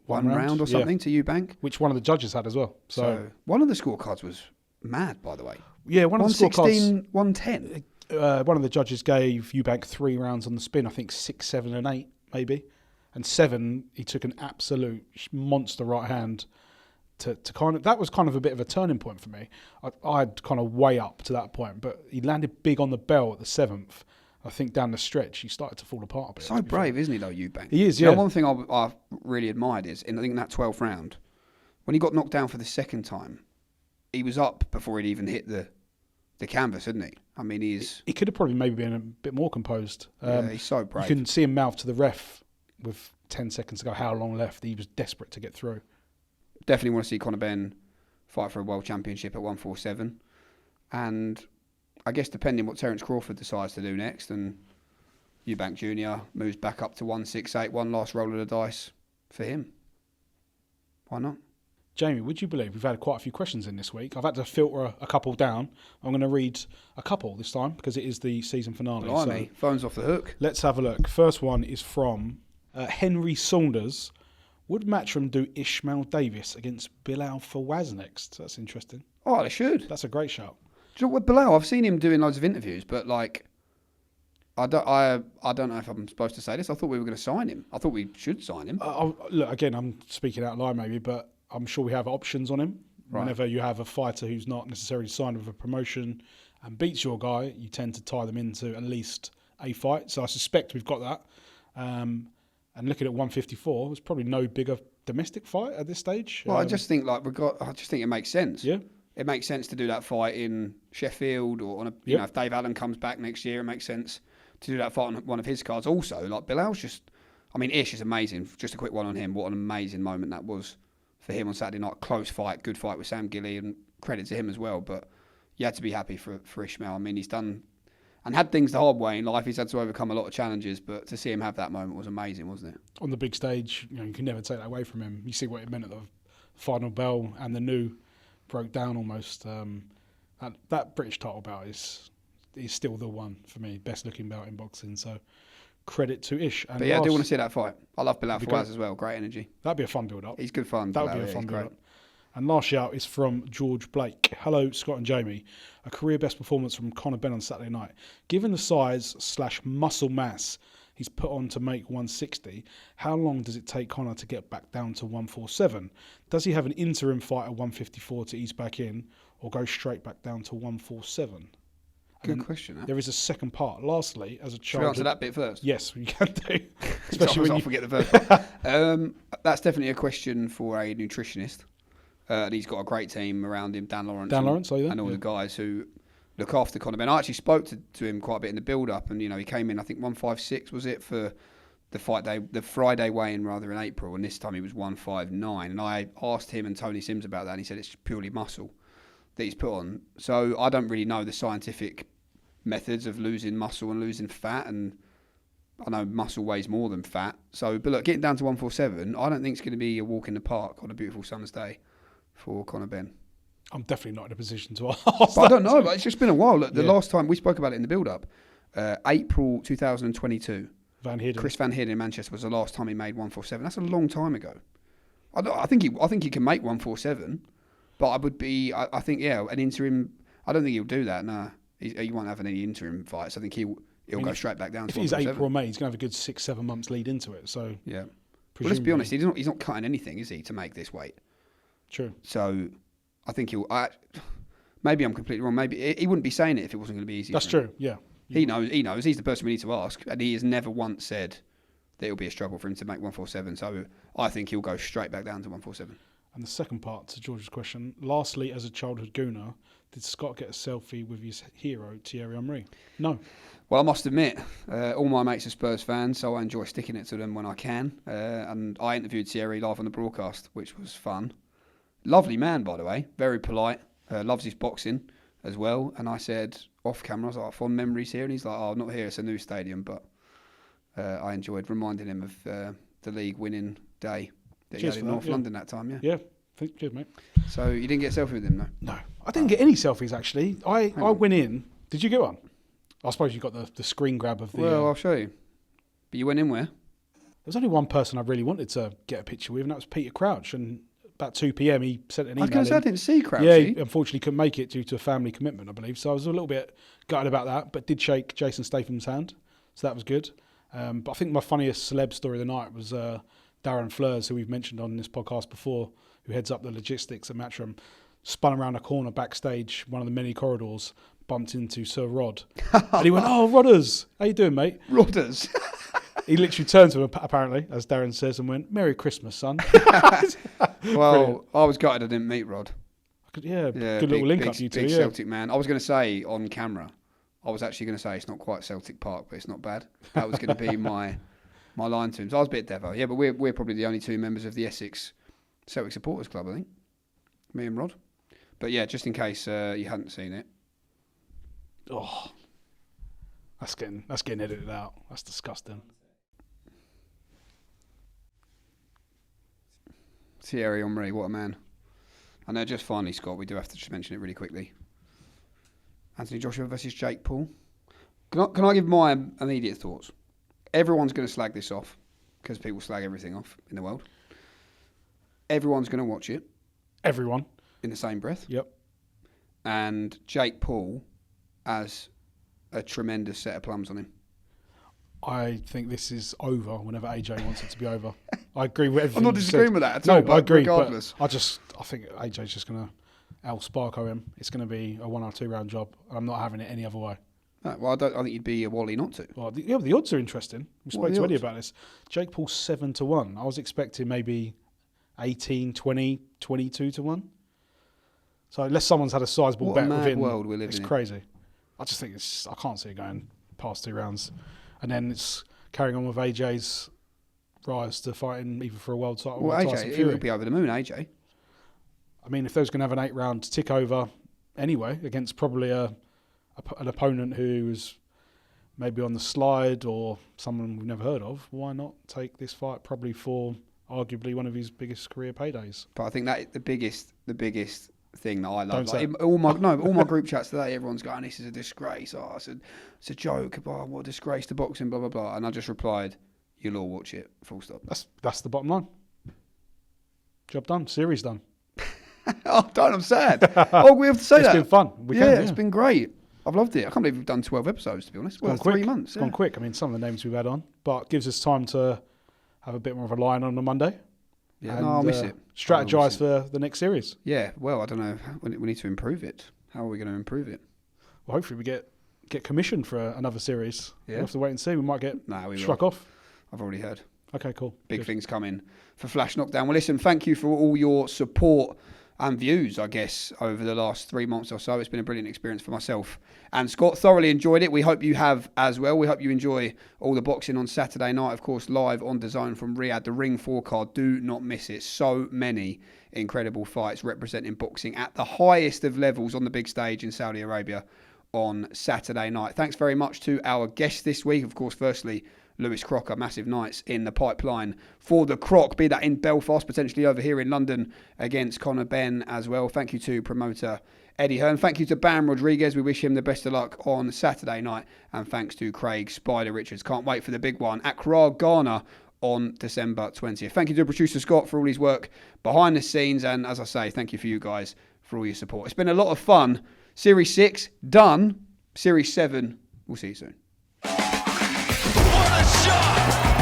Speaker 1: one round or something to Eubank,
Speaker 2: which one of the judges had as well. So
Speaker 1: one of the scorecards was mad, by the way.
Speaker 2: Yeah, one of the scorecards,
Speaker 1: 110.
Speaker 2: One of the judges gave Eubank 3 rounds on the spin. I think 6, 7, and 8 maybe, and 7 he took an absolute monster right hand to kind of. That was kind of a bit of a turning point for me. I'd kind of way up to that point, but he landed big on the bell at the 7th. I think down the stretch, he started to fall apart a bit.
Speaker 1: So brave, isn't he, though, Eubank?
Speaker 2: He is, yeah.
Speaker 1: One thing I really admired is, I think in that 12th round, when he got knocked down for the second time, he was up before he'd even hit the canvas, hadn't he? I mean, he
Speaker 2: could have probably maybe been a bit more composed.
Speaker 1: He's so brave.
Speaker 2: You can see him mouth to the ref with 10 seconds to go, how long left? He was desperate to get through.
Speaker 1: Definitely want to see Conor Benn fight for a world championship at 147. And I guess depending what Terence Crawford decides to do next, and Eubank Jr. moves back up to 168, one last roll of the dice for him. Why not?
Speaker 2: Jamie, would you believe we've had quite a few questions in this week? I've had to filter a couple down. I'm going to read a couple this time because it is the season finale.
Speaker 1: Blimey, phone's off the hook.
Speaker 2: Let's have a look. First one is from Henry Saunders. Would Matchroom do Ishmael Davis against Bilal Fawaz next? That's interesting.
Speaker 1: Oh, they should.
Speaker 2: That's a great shout.
Speaker 1: Do you know what, Bilal? I've seen him doing loads of interviews, but I don't know if I'm supposed to say this. I thought we were going to sign him. I thought we should sign him.
Speaker 2: Look, again, I'm speaking out loud maybe, but I'm sure we have options on him. Right. Whenever you have a fighter who's not necessarily signed with a promotion and beats your guy, you tend to tie them into at least a fight. So I suspect we've got that. And looking at 154, there's probably no bigger domestic fight at this stage.
Speaker 1: Well, I just think it makes sense.
Speaker 2: Yeah.
Speaker 1: It makes sense to do that fight in Sheffield or on if Dave Allen comes back next year, it makes sense to do that fight on one of his cards. Also, Bilal's Ish is amazing. Just a quick one on him. What an amazing moment that was for him on Saturday night. Close fight, good fight with Sam Gilly, and credit to him as well. But you had to be happy for Ishmael. I mean, he's done and had things the hard way in life. He's had to overcome a lot of challenges, but to see him have that moment was amazing, wasn't it?
Speaker 2: On the big stage, you can never take that away from him. You see what it meant at the final bell, and the new broke down almost. That British title bout is still the one for me, best looking bout in boxing. So credit to Ish. And
Speaker 1: but I do want to see that fight. I love Bilal Fawaz as well. Great energy.
Speaker 2: That'd be a fun build up.
Speaker 1: He's good fun.
Speaker 2: That would be a fun build up. And last shout is from George Blake. Hello, Scott and Jamie. A career best performance from Conor Benn on Saturday night. Given the size/muscle mass he's put on to make 160, how long does it take Conor to get back down to 147? Does he have an interim fight at 154 to ease back in, or go straight back down to 147?
Speaker 1: Good question.
Speaker 2: There is a second part. Lastly, as a child...
Speaker 1: Should we answer that bit first?
Speaker 2: Yes, we can do.
Speaker 1: Especially when you forget the first part. That's definitely a question for a nutritionist. And he's got a great team around him, Dan Lawrence and all the guys who look after Conor Benn. I actually spoke to him quite a bit in the build-up, and he came in, I think 156 was it for the fight day, the Friday weigh-in rather in April, and this time he was 159. And I asked him and Tony Sims about that, and he said it's purely muscle that he's put on. So I don't really know the scientific methods of losing muscle and losing fat, and I know muscle weighs more than fat. So, but look, getting down to 147, I don't think it's going to be a walk in the park on a beautiful summer's day for Conor Benn.
Speaker 2: I'm definitely not in a position to ask.
Speaker 1: But I don't know, but it's just been a while. Look, the last time we spoke about it in the build-up, April 2022, Chris Van Heerden in Manchester was the last time he made 147. That's a long time ago. I think he can make 147, but I think an interim. I don't think he'll do that. No, he won't have any interim fights. I think he'll go straight back down to
Speaker 2: If he's
Speaker 1: 147.
Speaker 2: April or May, he's going to have a good 6-7 months lead into it. So
Speaker 1: Yeah. Well, let's be honest, he's not cutting anything, is he, to make this weight?
Speaker 2: True.
Speaker 1: So I think maybe I'm completely wrong. Maybe he wouldn't be saying it if it wasn't going to be easy.
Speaker 2: That's true, yeah.
Speaker 1: He knows. He's the person we need to ask, and he has never once said that it'll be a struggle for him to make 147. So I think he'll go straight back down to 147.
Speaker 2: And the second part to George's question, lastly, as a childhood gooner, did Scott get a selfie with his hero, Thierry Henry? No.
Speaker 1: Well, I must admit, all my mates are Spurs fans, so I enjoy sticking it to them when I can. And I interviewed Thierry live on the broadcast, which was fun. Lovely man, by the way, very polite, loves his boxing as well. And I said, off camera, I was like, fond memories here. And he's like, oh, not here, it's a new stadium. But I enjoyed reminding him of the league winning day that he had in North London that time,
Speaker 2: Yeah, cheers, mate.
Speaker 1: So you didn't get a selfie with him, though?
Speaker 2: No. I didn't get any selfies, actually. I went in. Did you get one? I suppose you got the screen grab of the...
Speaker 1: Well, I'll show you. But you went in where?
Speaker 2: There's only one person I really wanted to get a picture with, and that was Peter Crouch. And about 2 p.m, he sent an email.
Speaker 1: I was going to say, I didn't see Crouch.
Speaker 2: Yeah, he unfortunately couldn't make it due to a family commitment, I believe. So I was a little bit gutted about that, but did shake Jason Statham's hand. So that was good. But I think my funniest celeb story of the night was Darren Fleurs, who we've mentioned on this podcast before, who heads up the logistics at Matchroom, spun around a corner backstage, one of the many corridors, bumped into Sir Rod. And he went, oh, Rodders, how you doing, mate?
Speaker 1: Rodders.
Speaker 2: He literally turned to him, apparently, as Darren says, and went, Merry Christmas, son.
Speaker 1: Well, I was gutted I didn't meet Rod.
Speaker 2: Yeah, good little link up, you two.
Speaker 1: Big Celtic man. I was going to say on camera, I was actually going to say it's not quite Celtic Park, but it's not bad. That was going to be my line to him. So I was a bit devo. Yeah, but we're probably the only two members of the Essex Celtic Supporters Club, I think. Me and Rod. But yeah, just in case you hadn't seen it.
Speaker 2: Oh, that's getting edited out. That's disgusting.
Speaker 1: Thierry Henry, what a man. I know, just finally, Scott, we do have to just mention it really quickly. Anthony Joshua versus Jake Paul. Can I give my immediate thoughts? Everyone's going to slag this off because people slag everything off in the world. Everyone's going to watch it.
Speaker 2: Everyone.
Speaker 1: In the same breath.
Speaker 2: Yep.
Speaker 1: And Jake Paul has a tremendous set of plums on him.
Speaker 2: I think this is over whenever AJ wants it to be over. I agree with everything.
Speaker 1: I'm not disagreeing with that at all.
Speaker 2: No, I agree.
Speaker 1: Regardless.
Speaker 2: But I think AJ's just going to out-sparko him. It's going to be a 1 or 2 round job. I'm not having it any other way.
Speaker 1: No, well, I think you'd be a Wally not to.
Speaker 2: Well, the odds are interesting. We spoke to Eddie about this. Jake Paul 7-1. I was expecting maybe 18, 20, 22-1. So unless someone's had a sizable bet within,
Speaker 1: world we live
Speaker 2: it's
Speaker 1: in.
Speaker 2: crazy. I just think I can't see it going past 2 rounds. And then it's carrying on with AJ's rise to fighting either for a world title or Tyson
Speaker 1: AJ,
Speaker 2: Fury.
Speaker 1: he'll be over the moon, AJ.
Speaker 2: I mean, if they was going to have an 8 round tick over anyway against probably an opponent who's maybe on the slide or someone we've never heard of, why not take this fight probably for arguably one of his biggest career paydays?
Speaker 1: But I think that the biggest thing that I love, all my group chats today, everyone's going, "This is a disgrace. Oh, it's a joke. Oh, what a disgrace to boxing." Blah blah blah. And I just replied, "You'll all watch it." Full stop.
Speaker 2: That's the bottom line. Job done. Series done.
Speaker 1: Oh, don't! I'm sad. Oh, we have to say
Speaker 2: it's
Speaker 1: that.
Speaker 2: It's been fun.
Speaker 1: It's been great. I've loved it. I can't believe we've done 12 episodes, to be honest. Well, 3 months.
Speaker 2: It's gone quick. I mean, some of the names we've had on, but it gives us time to have a bit more of a line on Monday.
Speaker 1: Yeah, and, I'll miss it.
Speaker 2: Strategise for the next series.
Speaker 1: Yeah, well, I don't know. We need to improve it. How are we going to improve it?
Speaker 2: Well, hopefully we get commissioned for another series.
Speaker 1: Yeah.
Speaker 2: We'll have to wait and see. We might get struck off.
Speaker 1: I've already heard.
Speaker 2: Okay, cool.
Speaker 1: Big things coming for Flash Knockdown. Well, listen, thank you for all your support and views, I guess, over the last 3 months or so. It's been a brilliant experience for myself and Scott. Thoroughly enjoyed it. We hope you have as well. We hope you enjoy all the boxing on Saturday night, of course, live on DAZN from Riyadh. The Ring 4 card, do not miss it. So many incredible fights representing boxing at the highest of levels on the big stage in Saudi Arabia on Saturday night. Thanks very much to our guests this week. Of course, firstly, Lewis Crocker, massive nights in the pipeline for the Croc, be that in Belfast, potentially over here in London against Conor Benn as well. Thank you to promoter Eddie Hearn. Thank you to Bam Rodriguez. We wish him the best of luck on Saturday night. And thanks to Craig Spider Richards. Can't wait for the big one at Ghana on December 20th. Thank you to producer Scott for all his work behind the scenes. And as I say, thank you for you guys for all your support. It's been a lot of fun. Series 6 done. Series 7, we'll see you soon.
Speaker 8: shot.